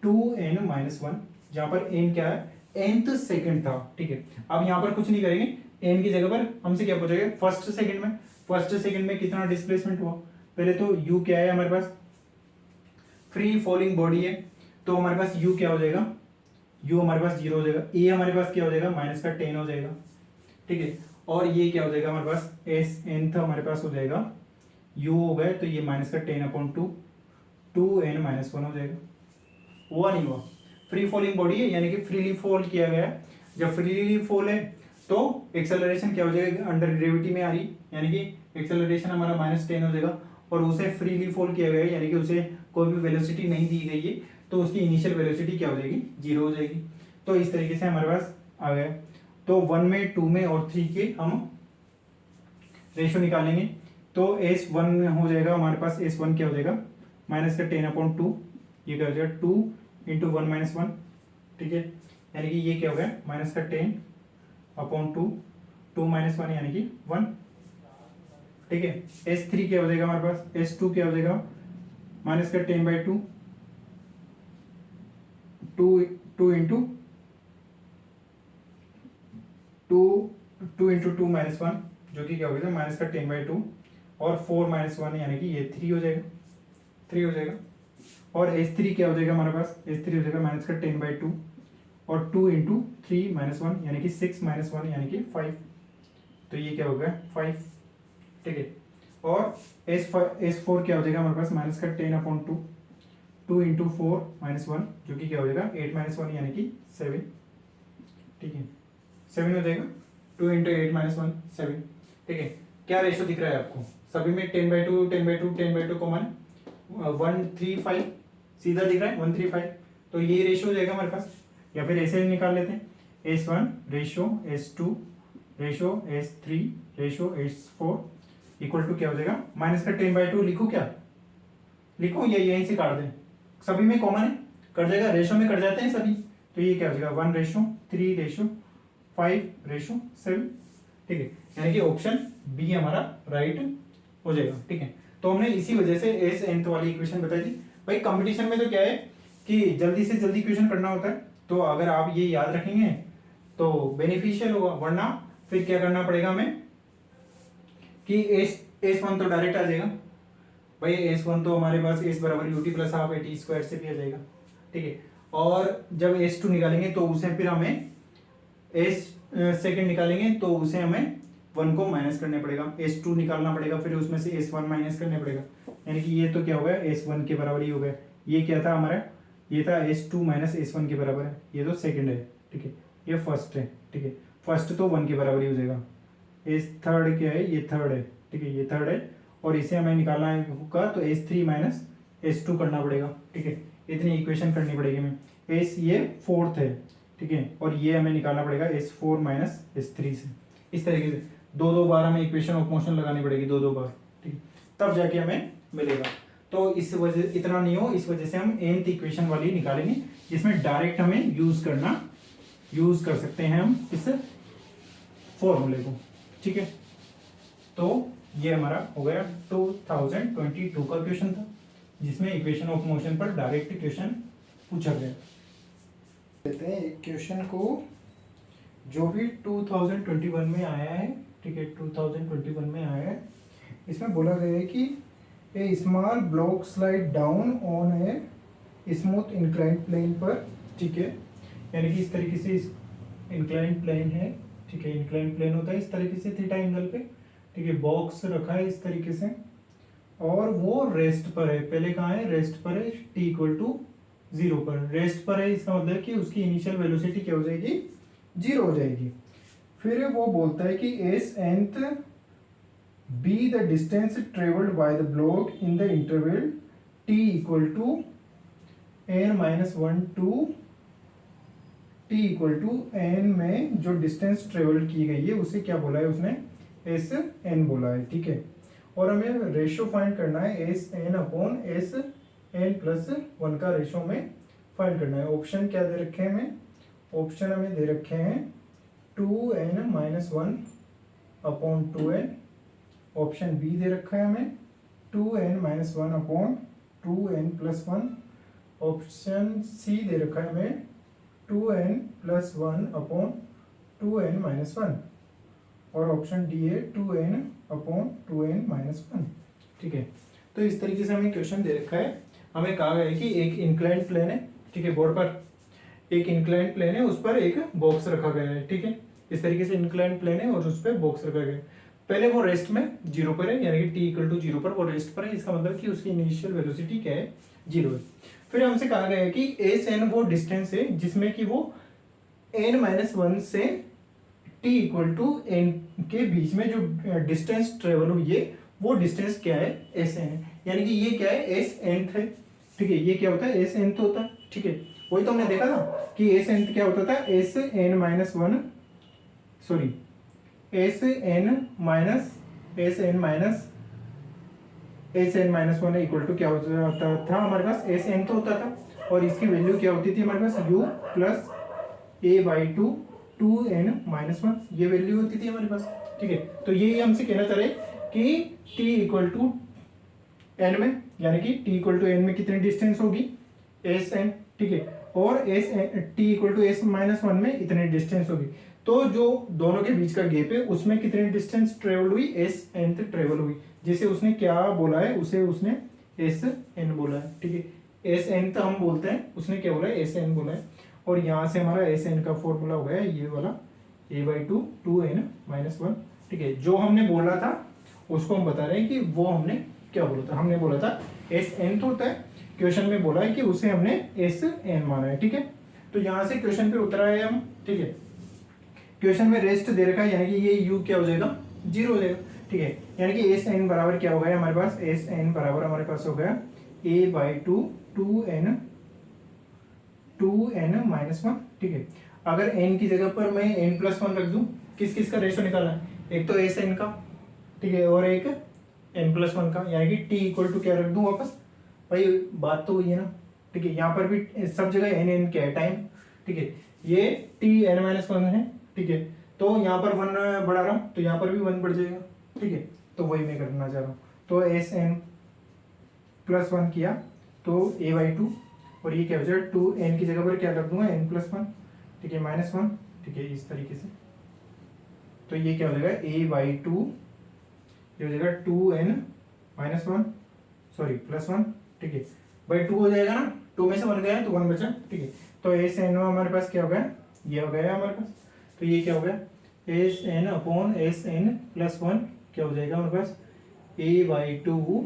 Speaker 1: 2n-1, जहां पर n क्या है nth सेकंड था। ठीक है, अब यहाँ पर कुछ नहीं करेंगे, n की जगह पर हमसे क्या पूछेगा फर्स्ट सेकंड में कितना डिस्प्लेसमेंट हुआ। पहले तो u क्या है हमारे पास, फ्री फॉलिंग बॉडी है, तो हमारे पास u क्या हो जाएगा, u हमारे पास 0 हो जाएगा, a हमारे पास क्या हो जाएगा -10 हो जाएगा। ठीक है, और ये क्या हो जाएगा हमारे पास s nth हमारे पास हो जाएगा, u हो गए तो ये -10/2 2n-1 हो जाएगा। हुआ नहीं हुआ, फ्री फॉलिंग बॉडी है यानी कि फ्रीली फॉल किया गया है। जब फ्रीली फॉल है तो एक्सेलरेशन क्या हो जाएगा, अंडर ग्रेविटी में आ रही, यानी कि एक्सेलरेशन हमारा -10 हो जाएगा, और उसे फ्रीली फॉल किया गया है यानी कि उसे कोई भी वेलोसिटी नहीं दी गई है, तो उसकी इनिशियल वेलोसिटी क्या हो जाएगी 0 हो जाएगी। तो इस तरीके से हमारे पास आ गया। तो 1 में 2 में और 3 के हम रेशो निकालेंगे, तो S1 हो जाएगा हमारे पास, S1 क्या हो जाएगा -10/2, ये क्या हो जाएगा 2 × 1-1। ठीक है, यानी कि ये क्या हो गया -10/2 2 - 1 यानी कि 1। ठीक है, S3 क्या हो जाएगा हमारे पास, S2 क्या हो जाएगा -10/2 2 × 2 × 2 -1, जो कि क्या हो गया -10/2 और 4 - 1 यानी कि ये 3 हो जाएगा, 3 हो जाएगा। और S3 क्या हो जाएगा हमारे पास, S3 हो जाएगा -10/2 और 2 × 3 - 1 यानी कि 6 - 1 यानी कि 5, तो ये क्या हो गया 5। ठीक है, और S4 क्या हो जाएगा हमारे पास -10/2 2 × 4 - 1 जो कि क्या हो जाएगा 8 - 1 यानी कि 7। ठीक है, 7 हो जाएगा, 2 × 8 - 1 7। ठीक है, क्या रेशो दिख रहा है आपको सभी में 10/2 10/2 10/2 कॉमन 135 सीधा दिख रहा है 135, तो ये रेशो हो जाएगा हमारे पास। या फिर ऐसे निकाल लेते हैं S1 ratio S2 ratio S3 ratio S4 equal to क्या हो जाएगा -10/2। लिखो क्या लिखो, या यहीं से काट दें, सभी में कॉमन है, कट जाएगा, रेशो में कट जाते हैं सभी, तो ये क्या हो जाएगा 1:3:5:7। ठीक है, यानी कि ऑप्शन बी हमारा राइट हो जाएगा। ठीक है, तो हमने इसी वजह से एस nth वाली इक्वेशन बताई थी। भाई कंपटीशन में तो क्या है कि जल्दी से जल्दी क्वेश्चन करना होता है, तो अगर आप ये याद रखेंगे तो बेनिफिशियल होगा, वरना फिर क्या करना पड़ेगा हमें कि S1 तो डायरेक्ट आ जाएगा भाई, S1 तो हमारे पास S = UT + 12 AT² से भी आ जाएगा। ठीक है, और जब S2 निकालेंगे तो उसे फिर हमें S सेकंड निकालेंगे तो उसे हमें 1 को माइनस करने पड़ेगा, S2 निकालना पड़ेगा, फिर उसमें से S1 माइनस करने पड़ेगा, यानी कि ये तो क्या हो गया S1 के बराबर ही हो गया। ये क्या था हमारा, ये था S2 - S1 के बराबर है, ये तो सेकंड है। ठीक है, ये फर्स्ट है। ठीक है, फर्स्ट तो 1 के बराबर ही हो जाएगा। थर्ड क्या है, ये थर्ड है। ठीक है, ये थर्ड है, और इसे हमें निकालना होगा तो S3 - S2 करना पड़ेगा। ठीक है, इतनी इक्वेशन करनी पड़ेगी हमें। ये फोर्थ है। ठीक है, और ये हमें निकालना पड़ेगा S4 - S3 से। इस तरीके से दो बार हमें इक्वेशन ऑफ मोशन लगानी पड़ेगी, दो बार। ठीक है, तब जाके हमें मिलेगा। तो इस वजह इतना नहीं हो, इस वजह से हम nth इक्वेशन वाली निकालेंगे जिसमें डायरेक्ट हमें यूज कर सकते हैं हम इस फॉर्मूले को। ठीक है, तो ये हमारा हो गया 2022 का क्वेश्चन था जिसमें इक्वेशन ऑफ मोशन पर डायरेक्ट क्वेश्चन पूछा गया। लेते हैं एक क्वेश्चन को जो भी 2021 में आया है। ठीक है, 2021 में आया है, इसमें बोला गया है कि a small block slide down on a smooth inclined plane पर ठीक है, यानी कि इस तरीके से इंक्लाइन प्लेन है, ठीक है, इंक्लाइन प्लेन होता है इस तरीके से थीटा एंगल पे, ठीक है, बॉक्स रखा है इस तरीके से और वो रेस्ट पर है, पहले कहाँ है, रेस्ट पर है, t इक्वल टू 0 पर रेस्ट पर है, इसका मतलब कि उसकी इनिशियल वेलोसिटी क्या हो जाएगी, 0 हो जाएगी। फिर वो बोलता है कि S nth be the distance travelled by the block in the interval t equal to n-1 to t equal to n में जो डिस्टेंस ट्रेवल्ड की गई है उसे क्या बोला है उसने, एस एन बोला है, ठीक है। और हमें रेशो फाइंड करना है S n upon S n plus 1 का रेशो में फाइंड करना है। ऑप्शन क्या दे रखे हैं हमें, ऑप्शन हमें दे रखे हैं 2n-1 upon 2n, option B दे रखा है हमें 2n-1 upon 2n plus 1, option C दे रखा है हमें 2n प्लस 1 अपॉन 2n-1 और ऑप्शन डी है 2n अपॉन 2n-1, ठीक है। तो इस तरीके से हमें क्वेश्चन दे रखा है, हमें कहा गया है कि एक इंक्लाइन प्लेन है, ठीक है, बोर्ड पर एक इंक्लाइन प्लेन है, उस पर एक बॉक्स रखा गया है, ठीक है, इस तरीके से इंक्लाइन प्लेन है और उस पर बॉक्स रखा गया है। पहले वो रेस्ट में 0 पर है, यानी कि t इक्वल टू 0 पर वो रेस्ट पर है, इसका मतलब कि उसकी इनिशियल वेलोसिटी क्या है, 0 है। फिर हमसे कहा गया है कि एस एन वो डिस्टेंस है जिसमें कि वो n-1 से t इक्वल टू n के बीच में जो डिस्टेंस ट्रेवल हुई है वो डिस्टेंस क्या है, एस एन है, यानी कि ये क्या है, एस एनथ है, ठीक है, ये क्या होता है, एस एनथ होता है, ठीक है। वही तो हमने देखा था कि एस एनथ क्या होता था, S n-1 sorry S n minus 1 equal to क्या होता था हमारे पास, एस एन तो होता था और इसकी वैल्यू क्या होती थी हमारे पास, u प्लस a/2 2n-1 ये वैल्यू होती थी हमारे पास, ठीक है। तो ये हमसे कहना चाह रहे कि t इक्वल टू n में, यानी कि t इक्वल टू n में कितनी डिस्टेंस होगी, एस एन, ठीक है, और S t equal to s-1 में इतनी डिस्टेंस होगी। तो जो दोनों के बीच का गैप है उसमें कितनी डिस्टेंस ट्रेवल हुई, एस एन ट्रेवल हुई, जिसे उसने क्या बोला है, उसे उसने एस एन बोला है, ठीक है। एस एन तो हम बोलते हैं, उसने क्या बोला है, एस एन बोला है। और यहाँ से हमारा एस एन का फॉर्मूला हो गया ये वाला a/2 2n-1, ठीक है। जो हमने बोला था उसको हम बता रहे हैं कि वो हमने क्या बोला था, हमने बोला था एस एन तो होता है, क्वेश्चन में बोला है कि उसे हमने एस एन माना है, ठीक है। तो यहाँ से क्वेश्चन पे उतरा है हम, ठीक है। क्वेश्चन में रेस्ट दे रखा है, यानी कि ये u क्या हो जाएगा, 0 हो जाएगा, ठीक है। यानी कि एस एन बराबर क्या हो गया हमारे पास, एस एन बराबर हमारे पास हो गया a/2 2n-1, ठीक है। अगर n की जगह पर मैं n+1 रख दूं, किस किस का रेशो निकालना है, एक तो एस एन का, ठीक है, और एक n+1 का, यानी कि t इक्वल टू क्या रख दूं वापस, भाई बात तो हुई है ना, ठीक है। यहाँ पर भी सब जगह n क्या है, टाइम, ठीक है, ये t n-1 है, ठीक है। तो यहाँ पर 1 बढ़ा रहा हूँ तो यहाँ पर भी 1 बढ़ जाएगा, ठीक है। तो वही मैं करना चाह रहा हूँ, तो एस एन प्लस 1 किया तो a/2 और ये क्या हो जाएगा, 2n की जगह पर क्या रख दूंगा, n+1, ठीक है, -1, ठीक है, इस तरीके से। तो ये क्या हो जाएगा, a/2 ये हो जाएगा 2n-1 सॉरी +1, ठीक है, बाई 2 हो जाएगा ना, 2 में से 1 गया तो 1 बचा, ठीक है। तो एस एन हमारे पास क्या हो गया, ये हो गया हमारे पास, तो ये क्या हो गया, S n upon S n plus 1 क्या हो जाएगा हमारे पास, a/2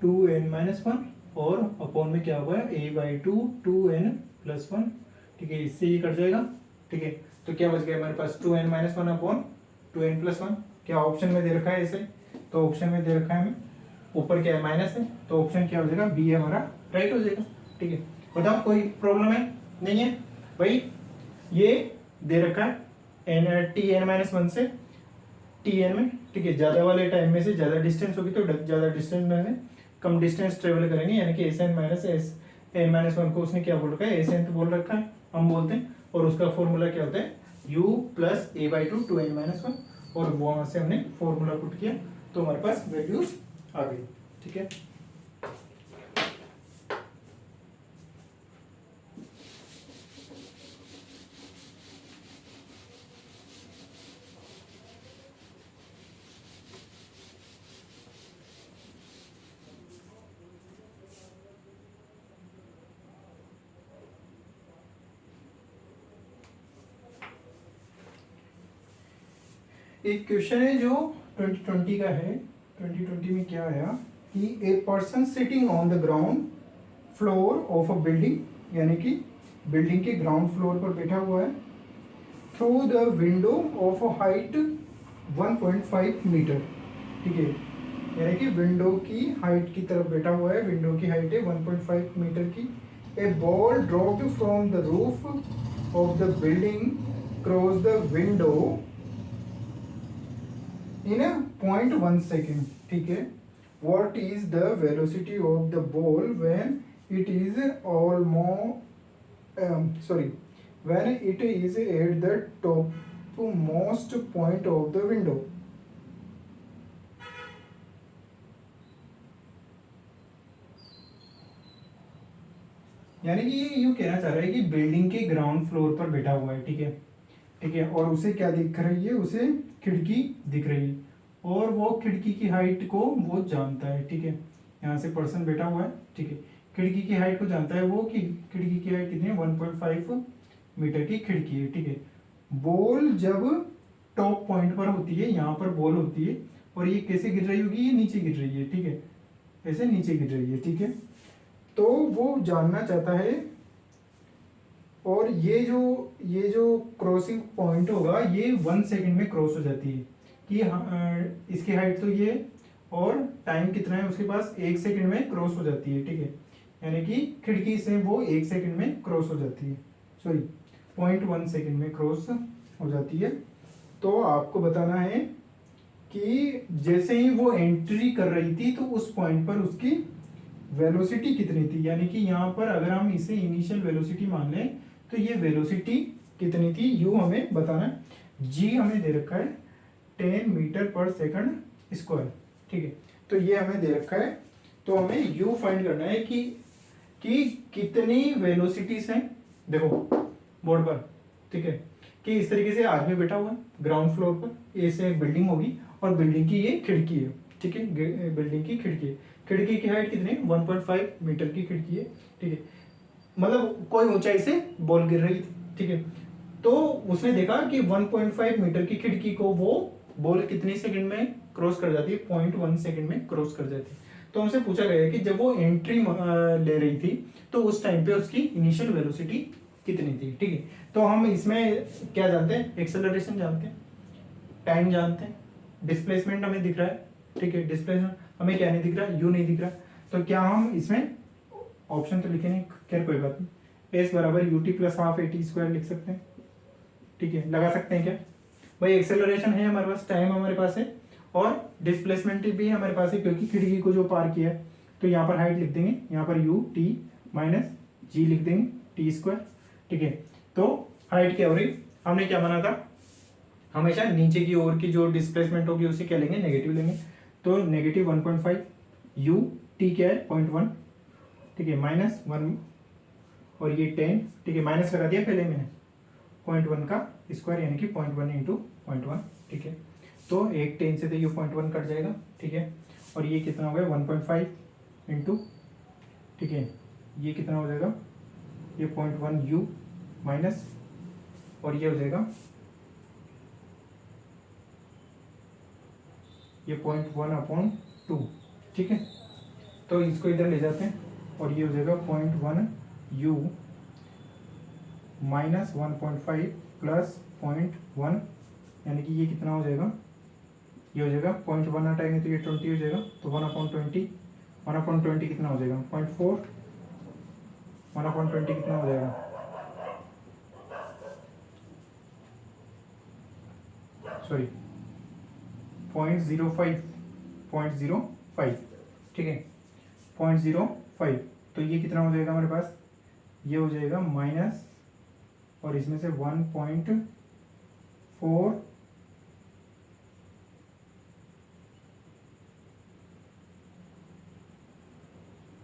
Speaker 1: 2n-1 और अपॉन में क्या होगा, a/2 2n+1, ठीक है, इससे ये कट जाएगा, ठीक है। तो क्या बच गया हमारे पास, 2n-1 अपॉन 2n+1, क्या ऑप्शन में दे रखा है ऐसे, तो ऑप्शन में दे रखा है हमें, ऊपर क्या है, माइनस है, तो ऑप्शन क्या हो जाएगा, बी है हमारा, राइट हो जाएगा, ठीक है। बताओ कोई प्रॉब्लम है, नहीं है भाई, ये दे रखा है n-1 से tn में, ठीक है, ज्यादा वाले टाइम में से ज्यादा डिस्टेंस होगी तो ज्यादा डिस्टेंस में से कम डिस्टेंस ट्रेवल करेंगे, यानी कि एस n-1 को उसने क्या बोल रखा है, एस एन बोल रखा है हम बोलते हैं, और उसका फॉर्मूला क्या होता है, u प्लस a/2 2n-1, और वहां से हमने फॉर्मूला पुट किया तो हमारे पास वैल्यूज आ गई, ठीक है। एक क्वेश्चन है जो 2020 का है। 2020 में क्या आया कि a person sitting on the ground floor of a building, यानी कि बिल्डिंग के ग्राउंड फ्लोर पर बैठा हुआ है, through the window of a height 1.5 metre. ठीक है, यानी कि विंडो की हाइट की तरफ बैठा हुआ है, विंडो की हाइट है 1.5 मीटर की। A ball dropped from the roof of the building cross the window in 0.1 second. ठीक है, what is the velocity of the ball when it is when it is at the topmost point of the window? यानी कि ये यूँ कहना चाह रहा है कि बिल्डिंग के ग्राउंड फ्लोर पर बैठा हुआ है। ठीक है, ठीक है, और उसे क्या दिख रही है, उसे खिड़की दिख रही है, और वो खिड़की की हाइट को वो जानता है। ठीक है, यहाँ से पर्सन बैठा हुआ है। ठीक है, खिड़की की हाइट को जानता है वो, कि खिड़की की हाइट कितनी है, 1.5 मीटर की खिड़की है। ठीक है, बॉल जब टॉप पॉइंट पर होती है, यहाँ पर बॉल होती है, और ये कैसे गिर रही होगी, ये नीचे गिर रही है। ठीक है, ऐसे नीचे गिर रही है। ठीक है, तो वो जानना चाहता है, और ये जो क्रॉसिंग पॉइंट होगा ये 1 सेकंड में क्रॉस हो जाती है, कि इसकी हाइट तो ये, और टाइम कितना है उसके पास, 1 सेकंड में क्रॉस हो जाती है। ठीक है, यानी कि खिड़की से वो 1 सेकंड में क्रॉस हो जाती है, सॉरी 0.1 सेकंड में क्रॉस हो जाती है। तो आपको बताना है कि जैसे ही वो एंट्री कर रही थी तो उस पॉइंट पर उसकी वेलोसिटी कितनी थी, यानी कि यहाँ पर अगर हम इसे इनिशियल वेलोसिटी मान लें तो ये वेलोसिटी कितनी थी, यू हमें बताना है। जी हमें दे रखा है 10 मीटर पर सेकंड स्क्वायर। ठीक है, तो ये हमें दे रखा है, तो हमें यू फाइंड करना है कि कितनी वेलोसिटीज हैं। देखो बोर्ड पर, ठीक है, कि इस तरीके से आदमी बैठा हुआ है ग्राउंड फ्लोर पर, ऐसे बिल्डिंग होगी और बिल्डिंग की ये खिड़की है। ठीक है, बिल्डिंग की खिड़की है, खिड़की की हाइट कितनी है, 1.5 मीटर की खिड़की है। ठीक है, मतलब कोई ऊंचाई से बॉल गिर रही थी। ठीक है, तो उसने देखा कि 1.5 मीटर की खिड़की को वो बॉल कितनी सेकंड में क्रॉस कर जाती है, 0.1 सेकंड में क्रॉस कर जाती है। तो हमसे पूछा गया है कि जब वो एंट्री ले रही थी तो उस टाइम पे उसकी इनिशियल वेलोसिटी कितनी थी। ठीक है, तो हम इसमें क्या जानते हैं, एक्सेलरेशन जानते हैं, टाइम जानते हैं, डिस्प्लेसमेंट हमें दिख रहा है। ठीक है, डिस्प्लेसमेंट हमें क्या नहीं दिख रहा, यू नहीं दिख रहा, तो क्या हम इसमें ऑप्शन तो लिखे नहीं, खैर कोई बात नहीं, एस बराबर U T plus half A T square लिख सकते हैं। ठीक है, लगा सकते हैं क्या भाई, एक्सेलरेशन है हमारे पास, टाइम हमारे पास है, और डिस्प्लेसमेंट भी हमारे पास है, क्योंकि खिड़की को जो पार किया है। तो यहाँ पर हाइट लिख देंगे, यहाँ पर यू टी माइनस जी लिख देंगे टी स्क्वायर। ठीक है, तो हाइट क्या हो रही, हमने क्या माना था, हमेशा नीचे की ओर की जो डिस्प्लेसमेंट होगी उसे क्या लेंगे, नेगेटिव लेंगे। तो नेगेटिव 1.5, यू टी क्या है 0.1, ठीक है, माइनस 1 और ये 10। ठीक है, माइनस लगा दिया पहले मैंने, 0.1 का स्क्वायर यानी कि 0.1 इंटू 0.1। ठीक है, तो एक 10 से तो ये 0.1 कट जाएगा। ठीक है, और ये कितना हो गया 1.5 इंटू, ठीक है, ये कितना हो जाएगा, ये 0.1 यू माइनस, और ये हो जाएगा ये 0.1/2। ठीक है, तो इसको इधर ले जाते हैं, और ये हो जाएगा 0.1 यू माइनस 1.5 प्लस 0.1, यानी कि ये कितना हो जाएगा, ये हो जाएगा 0.1 हटाएंगे तो ये 20 हो जाएगा, तो 1/20, 1/20 कितना हो जाएगा 0.4, 1/20 कितना हो जाएगा, सॉरी 0.05, 0.05। ठीक है, 0.05, तो ये कितना हो जाएगा हमारे पास, ये हो जाएगा माइनस, और इसमें से 1.4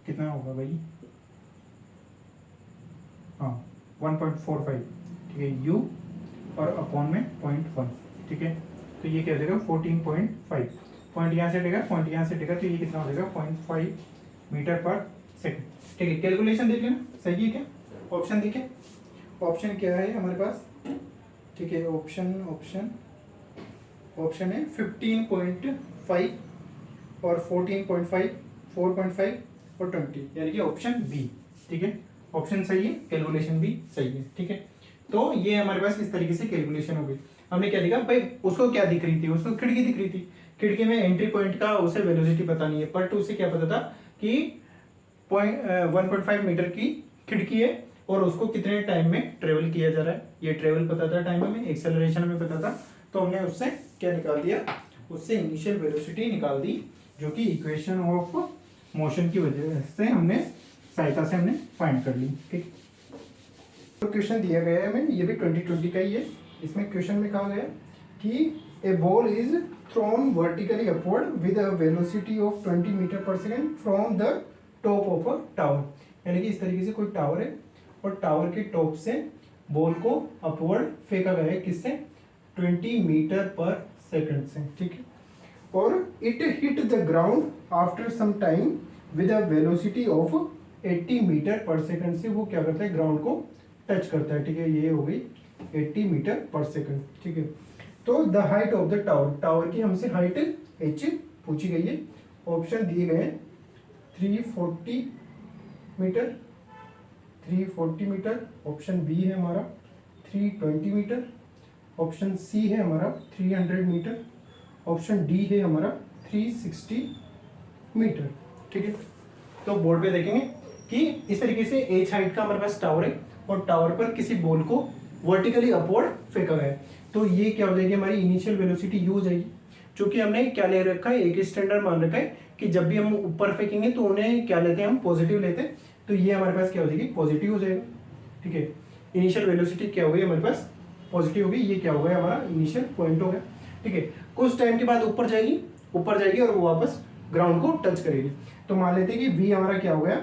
Speaker 1: कितना होगा भाई, हाँ 1.45। ठीक है, यू और अपॉन में 0.1। ठीक है, तो ये क्या हो जाएगा 14.5, पॉइंट यहाँ से टेगा, पॉइंट यहाँ से टेगा, तो ये कितना हो जाएगा 0.5 मीटर पर सेकंड। ठीक है, कैलकुलेशन देख लेना, सही है क्या, ऑप्शन देखें, ऑप्शन क्या है हमारे पास। ठीक है, ऑप्शन ऑप्शन है 15.5 और 14.5, 4.5 और 20, यानी कि ऑप्शन बी। ठीक है, ऑप्शन सही है, कैलकुलेशन भी सही है। ठीक है, तो ये हमारे पास इस तरीके से कैलकुलेशन हो गई। हमने क्या देखा भाई, उसको क्या दिख रही थी, उसको खिड़की दिख रही थी, खिड़की में एंट्री पॉइंट का उसे वेलोसिटी पता नहीं है, बट उसे क्या पता था कि 1.5 मीटर की खिड़की है और उसको कितने टाइम में ट्रेवल किया जा रहा है, ये ट्रेवल पता था, टाइम में, एक्सेलरेशन हमें पता था, तो हमने उससे क्या निकाल दिया, उससे इनिशियल वेलोसिटी निकाल दी, जो कि इक्वेशन ऑफ मोशन की वजह से हमने सहायता से हमने फाइंड कर ली। ठीक, तो क्वेश्चन दिया गया है हमें, ये भी 2020 का ही है। इसमें क्वेश्चन में कहा गया कि a ball is thrown vertically upward with a velocity of 20 metre per second from the top of a tower, यानी कि इस तरीके से कोई टावर है और टावर के टॉप से बॉल को अपवर्ड फेंका गया है, किससे, 20 मीटर पर सेकंड से। ठीक है, और it hit the ground after some time with a velocity of 80 metre per second से वो क्या करता है, ग्राउंड को टच करता है। ठीक है, ये हो गई 80 मीटर पर सेकंड। ठीक है, तो the height of the tower, tower की हमसे हाइट h पूछी गई है। ऑप्शन दिए गए हैं 340 मीटर, 340 मीटर, ऑप्शन बी है हमारा 320 मीटर, ऑप्शन सी है हमारा 300 मीटर, ऑप्शन डी है हमारा 360 मीटर। ठीक है, तो बोर्ड पे देखेंगे कि इस तरीके से एच हाइट का हमारे पास टावर है और टावर पर किसी बॉल को वर्टिकली अपवर्ड फेंका गया है, तो ये क्या हो जाएगी, हमारी इनिशियल वेलोसिटी यू हो जाएगी। क्योंकि हमने क्या ले रखा है, एक स्टैंडर्ड मान रखा है कि जब भी हम ऊपर फेंकेंगे तो उन्हें क्या लेते हैं, हम पॉजिटिव लेते हैं, तो ये हमारे पास क्या हो जाएगी, पॉजिटिव हो जाएगा। ठीक है, इनिशियल वेलोसिटी क्या हो गई हमारे पास, पॉजिटिव हो गई, ये क्या हो गया, हमारा इनिशियल पॉइंट हो गया। ठीक है, कुछ टाइम के बाद ऊपर जाएगी और वो वापस ग्राउंड को टच करेगी। तो मान लेते हैं कि v हमारा क्या हो गया,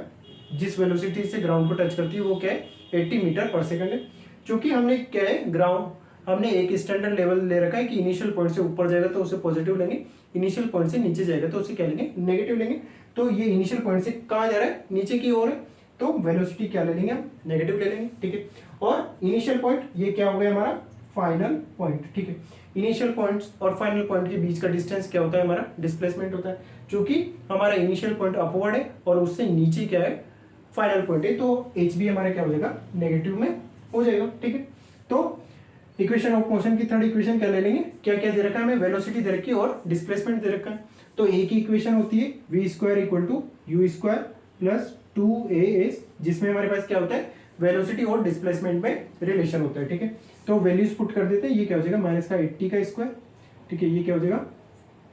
Speaker 1: जिस वेलोसिटी से ग्राउंड को टच करती है वो क्या है, 80 मीटर पर सेकंड है। क्योंकि हमने क्या है, ग्राउंड हमने एक स्टैंडर्ड लेवल ले रखा है कि इनिशियल पॉइंट से ऊपर जाएगा तो उसे पॉजिटिव लेंगे, इनिशियल पॉइंट से नीचे जाएगा तो उसे क्या लेंगे, नेगेटिव लेंगे। तो ये इनिशियल पॉइंट से कहाँ जा रहा है, नीचे की ओर है, तो वेलोसिटी क्या ले लेंगे हम, नेगेटिव ले लेंगे। ठीक है, और इनिशियल पॉइंट ये क्या हो गया हमारा, फाइनल पॉइंट। ठीक है, इनिशियल पॉइंट्स और फाइनल पॉइंट के बीच का डिस्टेंस क्या होता है, हमारा डिस्प्लेसमेंट होता है। क्योंकि हमारा इनिशियल पॉइंट अपवर्ड है और उससे नीचे क्या है, फाइनल पॉइंट है, तो एच बी हमारा क्या हो जाएगा, नेगेटिव में हो जाएगा। ठीक है, तो इक्वेशन ऑफ मोशन की थर्ड इक्वेशन क्या ले लेंगे, क्या क्या दे रखा है हमें, वेलोसिटी दे रखी है और डिस्प्लेसमेंट दे रखा है। तो एक ही इक्वेशन होती है v square equal to u square plus 2as, जिसमें हमारे पास क्या होता है, वेलोसिटी और डिस्प्लेसमेंट में रिलेशन होता है। ठीक है, तो वैल्यूज पुट कर देते हैं, ये क्या हो जाएगा, माइनस का 80 का स्क्वायर, ठीक है, ये क्या हो जाएगा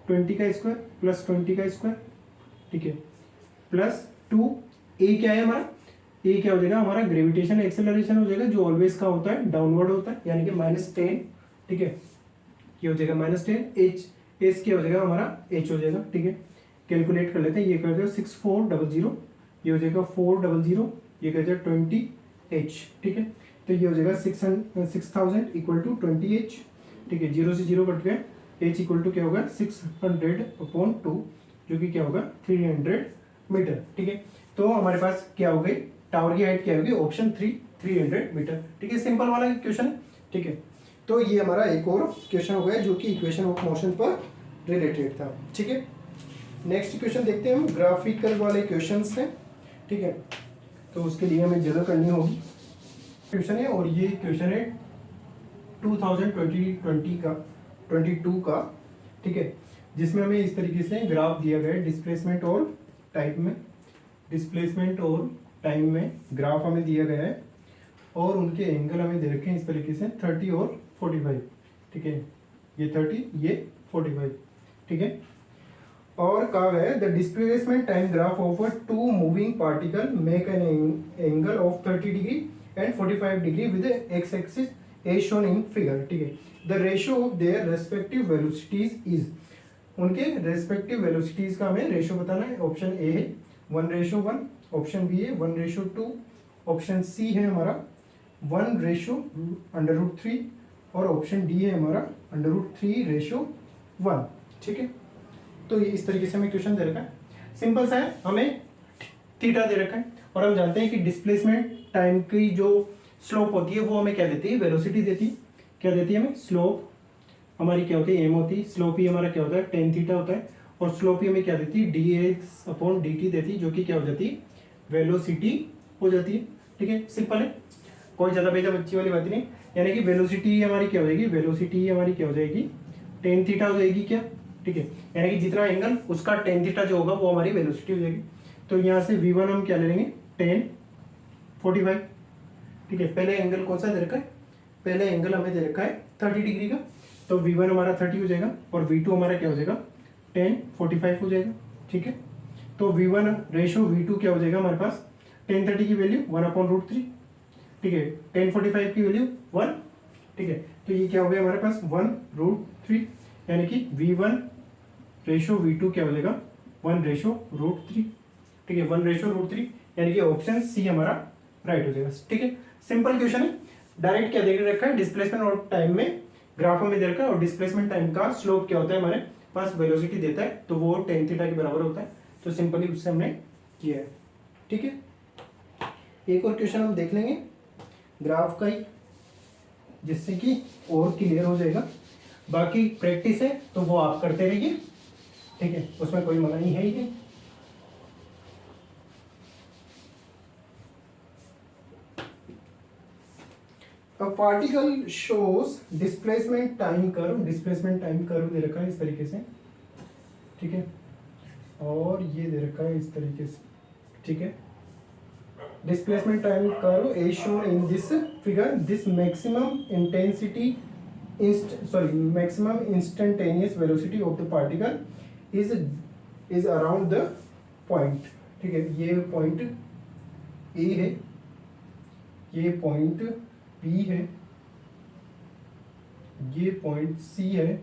Speaker 1: 20 का स्क्वायर प्लस 20 का स्क्वायर, ठीक है, प्लस 2 a क्या है हमारा, ये क्या हो जाएगा हमारा ग्रेविटेशन एक्सेलरेशन हो जाएगा, जो ऑलवेज का होता है डाउनवर्ड होता है, यानी कि -10। ठीक है, ये हो जाएगा -10, एच एस क्या हो जाएगा हमारा, एच हो जाएगा। ठीक है, कैलकुलेट कर लेते हैं, ये कर जाएगा 6400, ये हो जाएगा 400, ये कर जाएगा 20h। ठीक है, तो ये हो जाएगा 6000 इक्वल टू 20h। ठीक है, 0 से 0 कट गया, h इक्वल टू क्या होगा 600/2, जो कि क्या होगा 300 मीटर। ठीक है, तो हमारे पास क्या हो गई, टावर की हाइट क्या होगी, ऑप्शन 300 मीटर। ठीक है, सिंपल वाला क्वेश्चन है। ठीक है, तो ये हमारा एक और क्वेश्चन हो गया जो कि इक्वेशन ऑफ मोशन पर रिलेटेड था। ठीक है, नेक्स्ट क्वेश्चन देखते हैं हम, ग्राफिकल वाले क्वेश्चंस हैं। ठीक है, तो उसके लिए हमें जगह करनी होगी, क्वेश्चन है, और ये क्वेश्चन है 2020 का 22 का। ठीक है, जिसमें हमें इस तरीके से ग्राफ दिया गया है, डिस्प्लेसमेंट और टाइम में ग्राफ हमें दिया गया है और उनके एंगल हमें दे रखे हैं इस तरीके से 30 और 45। ठीक है, ये 30, ये 45। ठीक है, और कहा गया है the displacement time graph of 2 moving particle make an angle of 30 degree and 45 degree with x axis as shown in figure. ठीक है, the ratio of their respective velocities is, उनके रेस्पेक्टिव वेलोसिटीज का हमें रेशियो बताना है। Option A है 1:1, option B है 1:2, option C है हमारा 1:√3 और ऑप्शन डी है हमारा √3:1। ठीक है, तो ये इस तरीके से हमें क्वेश्चन दे रखा है, सिंपल सा है, हमें थीटा दे रखा है और हम जानते हैं कि डिस्प्लेसमेंट टाइम की जो स्लोप होती है वो हमें क्या देती है, वेलोसिटी देती है। क्या देती है हमें, स्लोप हमारी क्या होती है, एम होती है। स्लोप ही हमारा क्या होता है, टेन थीटा होता है। और स्लोप ही हमें क्या देती है, dx/dt देती है, जो कि क्या हो जाती है, वेलोसिटी हो जाती है। ठीक है, सिंपल है, कोई ज़्यादा बेजा बच्ची वाली बात नहीं। यानी कि वेलोसिटी हमारी क्या हो जाएगी, वेलोसिटी हमारी क्या हो जाएगी, टेन थीटा हो जाएगी क्या। ठीक है, यानी कि जितना एंगल उसका टेन थीटा जो होगा वो हमारी वेलोसिटी हो जाएगी। तो यहाँ से v1 हम क्या ले लेंगे, 1045। ठीक है, पहले एंगल कौन सा दे रखा है, पहले एंगल हमें दे रखा है 30 डिग्री का, तो v1 हमारा 30 हो जाएगा और v2 हमारा क्या हो जाएगा, 1045 हो जाएगा। ठीक है, तो v1 रेशो v2 क्या हो जाएगा हमारे पास, 1030 की वैल्यू 1/√3। ठीक है, 1045 की वैल्यू 1। ठीक है, तो ये क्या हो गया हमारे पास 1/√3, यानी कि v1 रेशो v2 क्या हो जाएगा 1/√3। ठीक है, 1/√3, यानी कि ऑप्शन सी हमारा राइट हो जाएगा। ठीक है, सिंपल क्वेश्चन है। डायरेक्ट क्या दे रखा है, डिस्प्लेसमेंट और टाइम में ग्राफ में दे रखा है, और डिस्प्लेसमेंट टाइम का स्लोप क्या होता है हमारे पास, वेलोसिटी देता है, तो वो टेन थीटा के बराबर होता है। तो सिंपली उससे हमने किया है। ठीक है, एक और क्वेश्चन हम देख लेंगे ग्राफ का ही, जिससे कि और क्लियर हो जाएगा। बाकी प्रैक्टिस है तो वो आप करते रहिए। ठीक है, उसमें कोई मनाही है ही नहीं। A particle shows displacement time curve, displacement time curve दे रखा है इस तरीके से। ठीक है, और ये दे रखा है इस तरीके से। ठीक है, displacement time curve is shown in this figure. This maximum instantaneous velocity of the particle is around the point. ठीक है, ये पॉइंट A है, ये पॉइंट B है, ये पॉइंट C है,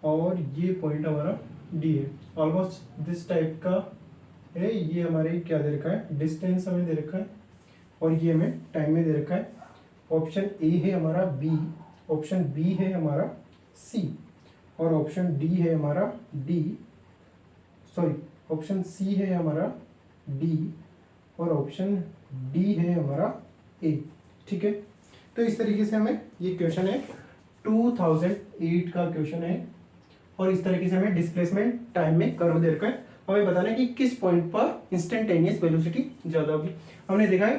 Speaker 1: और ये पॉइंट हमारा D है। ऑलमोस्ट दिस टाइप का है। ये हमारे क्या दे रखा है, डिस्टेंस हमें दे रखा है, और ये हमें टाइम में दे रखा है। ऑप्शन ए है हमारा B, ऑप्शन बी है हमारा C, और ऑप्शन डी है हमारा ऑप्शन सी है हमारा D, और ऑप्शन डी है हमारा A। ठीक है, तो इस तरीके से हमें ये क्वेश्चन है, 2008 का क्वेश्चन है, और इस तरीके से हमें डिस्प्लेसमेंट टाइम में कर्व दे रखा है। हमें बताना है कि किस पॉइंट पर इंस्टेंटेनियस वेलोसिटी ज्यादा होगी। हमने देखा है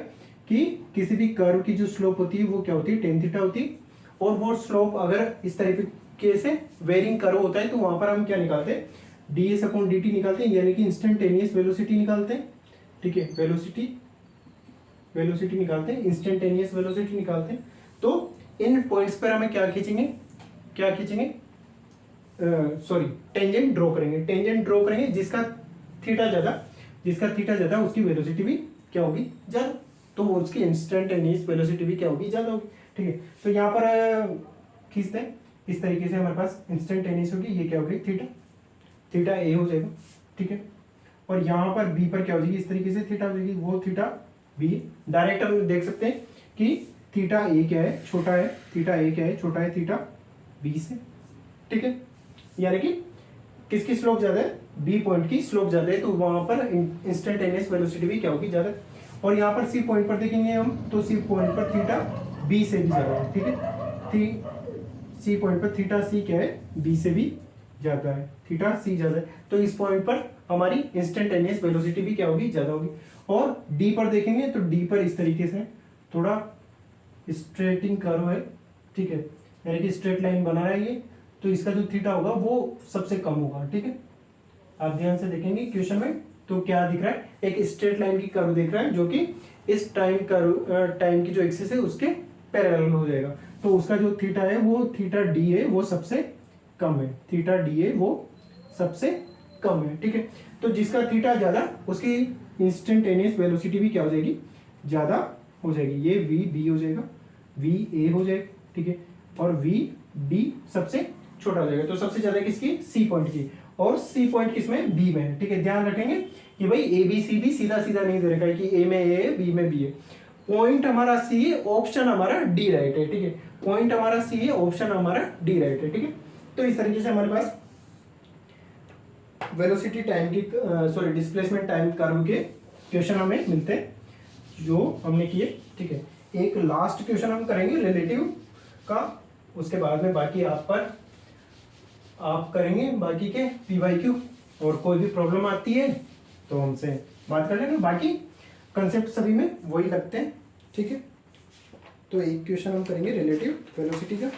Speaker 1: कि किसी भी कर्व की जो स्लोप होती है वो क्या होती है, टेन थीटा होती है, और वो स्लोप अगर इस तरीके से वेरिंग कर्व होता है तो वहां पर हम क्या निकालते हैं, ds/dt निकालते हैं, यानी कि इंस्टेंटेनियस वेलोसिटी निकालते हैं। ठीक है, वेलोसिटी निकालते हैं, इंस्टेंटेनियस वेलोसिटी निकालते हैं। तो इन पॉइंट्स पर हमें क्या खींचेंगे, टेंजेंट ड्रॉ करेंगे, जिसका थीटा ज्यादा उसकी वेलोसिटी भी क्या होगी, ज्यादा, तो उसकी इंस्टेंटेनियस वेलोसिटी भी क्या होगी, ज्यादा होगी। ठीक है, तो यहाँ पर खींचते हैं इस तरीके से, हमारे पास इंस्टेंटेनियस होगी, ये क्या होगी, थीटा ए हो जाएगा। ठीक है, और यहाँ पर बी पर क्या हो जाएगी, इस तरीके से थीटा हो जाएगी, वो थीटा बी। डायरेक्ट हम देख सकते हैं कि थीटा ए क्या है, छोटा है, थीटा ए क्या है, छोटा है थीटा बी से। ठीक है, यानी कि किसकी स्लोप ज्यादा है, बी पॉइंट की स्लोप ज्यादा है, तो वहां पर इंस्टेंटेनियस वेलोसिटी भी क्या होगी, ज्यादा। और यहाँ पर सी पॉइंट पर देखेंगे हम, तो सी पॉइंट पर थीटा बी से भी ज्यादा है। ठीक है, सी पॉइंट पर थीटा सी क्या है, बी से भी ज्यादा है, थीटा सी ज्यादा है, तो इस पॉइंट पर हमारी इंस्टेंटेनियस वेलोसिटी भी क्या होगी, ज्यादा होगी। और डी पर देखेंगे तो डी पर इस तरीके से थोड़ा स्ट्रेटिंग कर्व है। ठीक है, यानी कि स्ट्रेट लाइन बना रहा है ये, तो इसका जो थीटा होगा वो सबसे कम होगा। ठीक है, आप ध्यान से देखेंगे क्वेश्चन में तो क्या दिख रहा है, एक स्ट्रेट लाइन की कर्व दिख रहा है, जो कि इस टाइम की जो एक्सिस है उसके पैरेलल हो जाएगा। तो उसका जो थीटा है वो थीटा डी है, वो सबसे कम है, थीटा डी है वो सबसे कम है। ठीक है, तो जिसका थीटा ज्यादा उसकी इंस्टेंटेनियस वेलोसिटी भी क्या हो जाएगी, ज्यादा हो जाएगी। ये वी बी हो जाएगा, वी ए हो जाएगा। ठीक है, और वी डी सबसे छोटा हो जाएगा। तो सबसे ज्यादा किसकी, सी पॉइंट की, और सी पॉइंट किसमें, बी में है। ठीक है, ध्यान रखेंगे कि भाई ए बी सी भी सीधा नहीं दे रखा है कि ए में ए है, बी में बी है। पॉइंट हमारा सी है, ऑप्शन हमारा डी राइट है। ठीक है, पॉइंट हमारा सी है, ऑप्शन हमारा डी राइट है। ठीक है, तो इस तरीके से हमारे पास वेलोसिटी टाइम की डिस्प्लेसमेंट टाइम कर्व के क्वेश्चन हमें मिलते हैं जो हमने किए। ठीक है, एक लास्ट क्वेश्चन हम करेंगे रिलेटिव का, उसके बाद में बाकी आप पर आप करेंगे बाकी के PYQ, और कोई भी प्रॉब्लम आती है तो हमसे बात कर लेना। बाकी कंसेप्ट सभी में वही लगते हैं, ठीक है। तो एक क्वेश्चन हम करेंगे रिलेटिव वेलोसिटी का,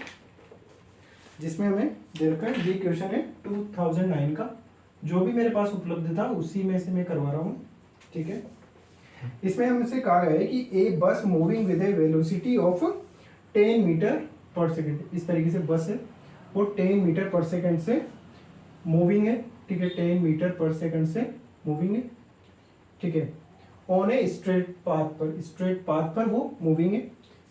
Speaker 1: जिसमें हमें दे रखा है, ये क्वेश्चन है 2009 का, जो भी मेरे पास उपलब्ध था उसी में से मैं करवा रहा हूँ, ठीक है। इसमें हमसे कहा गया है कि a bus moving with a velocity of 10 metre per second, इस तरीके से बस है, वो 10 मीटर पर सेकेंड से मूविंग है, ठीक है, 10 मीटर पर सेकेंड से मूविंग है, ठीक है, ऑन ए स्ट्रेट पाथ पर वो मूविंग है,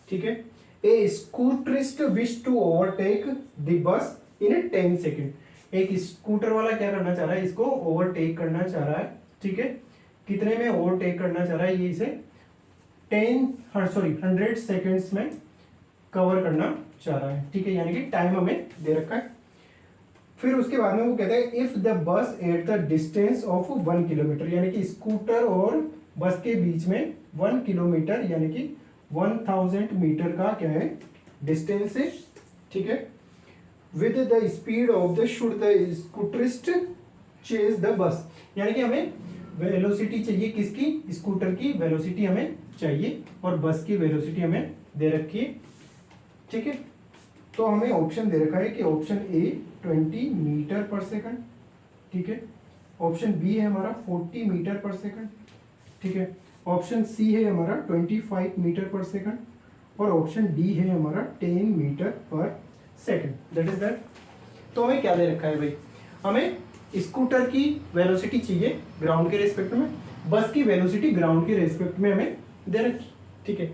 Speaker 1: ठीक है। A scooterist wish to overtake the bus in 10 second, एक स्कूटर वाला क्या करना चाह रहा है, इसको ओवरटेक करना चाह रहा है, ठीक है। कितने में ओवरटेक करना चाह रहा है, ये इसे 100 सेकेंड्स में कवर करना चाह रहा है, ठीक है, यानी कि टाइम हमें दे रखा है। फिर उसके बाद में वो कहता है if the bus at the distance of 1 kilometre, यानी कि स्कूटर और बस के बीच में 1 किलोमीटर यानी कि 1000 मीटर का क्या है, डिस्टेंस है, ठीक है। With the speed of the should the scooterist chase the bus, यानी कि हमें वेलोसिटी चाहिए, किसकी, स्कूटर की वेलोसिटी हमें चाहिए, और बस की वेलोसिटी हमें दे रखी है, ठीक है। तो हमें ऑप्शन दे रखा है कि option A 20 metre per second, ठीक है, ऑप्शन बी है हमारा 40 मीटर पर सेकंड, ठीक है, ऑप्शन सी है हमारा 25 मीटर पर सेकंड, और ऑप्शन डी है हमारा 10 metre per second, that is that. तो हमें क्या दे रखा है भाई, हमें स्कूटर की वेलोसिटी चाहिए ग्राउंड के रेस्पेक्ट में, बस की वेलोसिटी ग्राउंड के रेस्पेक्ट में हमें दे रखी, ठीक है।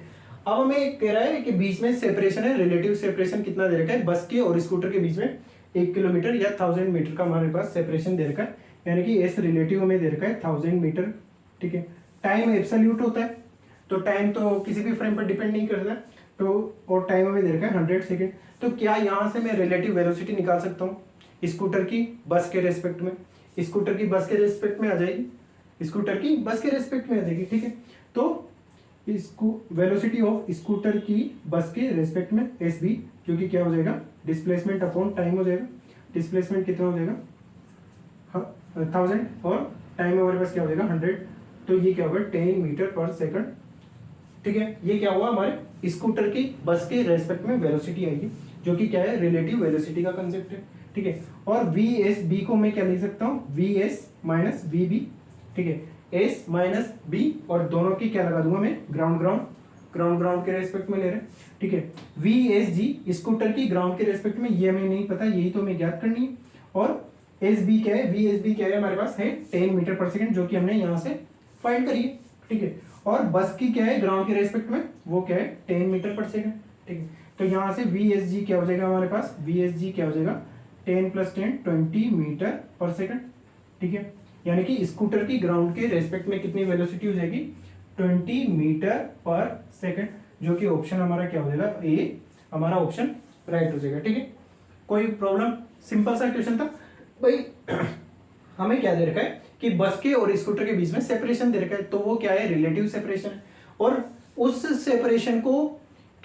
Speaker 1: अब हमें कह रहा है कि बीच में सेपरेशन है, रिलेटिव सेपरेशन कितना दे रखा है, बस के और स्कूटर के बीच में 1 किलोमीटर या 1000 मीटर का हमारे पास सेपरेशन दे रखा है, यानी कि एस रिलेटिव हमें दे रखा है 1000 मीटर, ठीक है। टाइम एब्सोल्यूट होता है, तो टाइम तो किसी भी फ्रेम पर डिपेंड नहीं करता, तो और टाइम हमें दे रखा है 100 सेकेंड। तो क्या यहाँ से मैं रिलेटिव वेलोसिटी निकाल सकता हूँ स्कूटर की बस के रेस्पेक्ट में, स्कूटर की बस के रेस्पेक्ट में आ जाएगी, स्कूटर की बस के रेस्पेक्ट में आ जाएगी, ठीक है। तो इसको वेलोसिटी ऑफ स्कूटर की बस के रेस्पेक्ट में एस बी, क्योंकि क्या हो जाएगा, डिस्प्लेसमेंट अपॉन टाइम हो जाएगा, डिस्प्लेसमेंट कितना हो जाएगा 1000 और टाइम हमारे पास क्या हो जाएगा 100, तो ये क्या होगा 10 मीटर पर सेकंड, ठीक है। ये क्या हुआ, हमारे स्कूटर की बस के रेस्पेक्ट में वेलोसिटी आएगी, जो कि क्या है, रिलेटिव वेलोसिटी का कंसेप्ट है, ठीक है। और वी एस बी को मैं क्या लिख सकता हूँ, v S minus v B, ठीक है, एस माइनस बी, और दोनों की क्या लगा दूंगा मैं, ग्राउंड के रेस्पेक्ट में ले रहे हैं, ठीक है। वी एस जी स्कूटर की ग्राउंड के रेस्पेक्ट में, ये हमें नहीं पता, यही तो हमें ज्ञात करनी है। और एस बी क्या है, वी एस बी क्या है हमारे पास है 10 मीटर पर सेकेंड, जो कि हमने यहाँ से फाइंड करी है, ठीक है। और बस की क्या है ग्राउंड के रेस्पेक्ट में, वो क्या है 10 मीटर पर सेकेंड, ठीक है। तो यहाँ से वी एस जी क्या हो जाएगा हमारे पास, वी एस जी क्या हो जाएगा 10 + 10 20 मीटर पर सेकेंड, ठीक है। यानी कि स्कूटर की ग्राउंड के रेस्पेक्ट में कितनी वेलोसिटी हो जाएगी 20 मीटर पर सेकेंड, जो कि ऑप्शन हमारा क्या हो जाएगा, ए हमारा ऑप्शन राइट हो जाएगा, ठीक है। कोई प्रॉब्लम, सिंपल सा क्वेश्चन था भाई। हमें क्या दे रखा है कि बस के और स्कूटर के बीच में सेपरेशन दे रखा है, तो वो क्या है, रिलेटिव सेपरेशन, और उस सेपरेशन को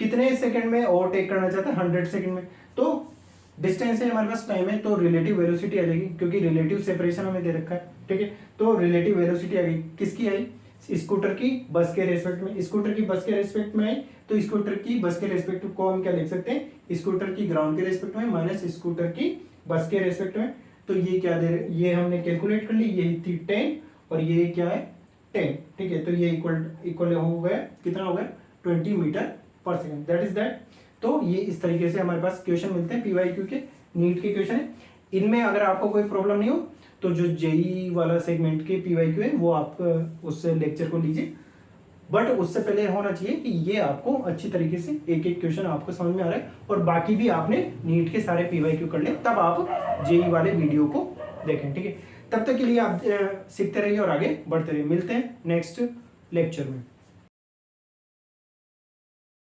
Speaker 1: कितने सेकंड में ओवरटेक करना चाहता है 100 सेकंड में। तो डिस्टेंस है हमारे पास, टाइम है, तो रिलेटिव वेलोसिटी आ जाएगी, क्योंकि रिलेटिव सेपरेशन हमें दे रखा है, ठीक है। तो रिलेटिव वेलोसिटी आ गई, किसकी आई, स्कूटर की बस के रेस्पेक्ट में, स्कूटर की बस के रेस्पेक्ट में आई, तो स्कूटर की बस के रेस्पेक्ट को हम क्या लिख सकते हैं, स्कूटर की ग्राउंड के रेस्पेक्ट में माइनस स्कूटर की बस के रेस्पेक्ट में। तो ये क्या दे रहे, ये हमने कैलकुलेट कर ली, ये थी 10 और ये क्या है 10, ठीक है। तो ये इक्वल हो गया, कितना हो गया 20 metre per second, that is that. तो ये इस तरीके से हमारे पास क्वेश्चन मिलते हैं पीवाईक्यू के, नीट के क्वेश्चन है। इनमें अगर आपको कोई प्रॉब्लम नहीं हो तो जो जेई वाला सेगमेंट के पीवाईक्यू है वो आप उस लेक्चर को लीजिए, बट उससे पहले होना चाहिए कि ये आपको अच्छी तरीके से एक एक क्वेश्चन आपको समझ में आ रहा है, और बाकी भी आपने नीट के सारे पीवाईक्यू कर ले, तब आप जेई वाले वीडियो को देखें, ठीक है। तब तक के लिए आप सीखते रहिए और आगे बढ़ते रहिए। मिलते हैं नेक्स्ट लेक्चर में।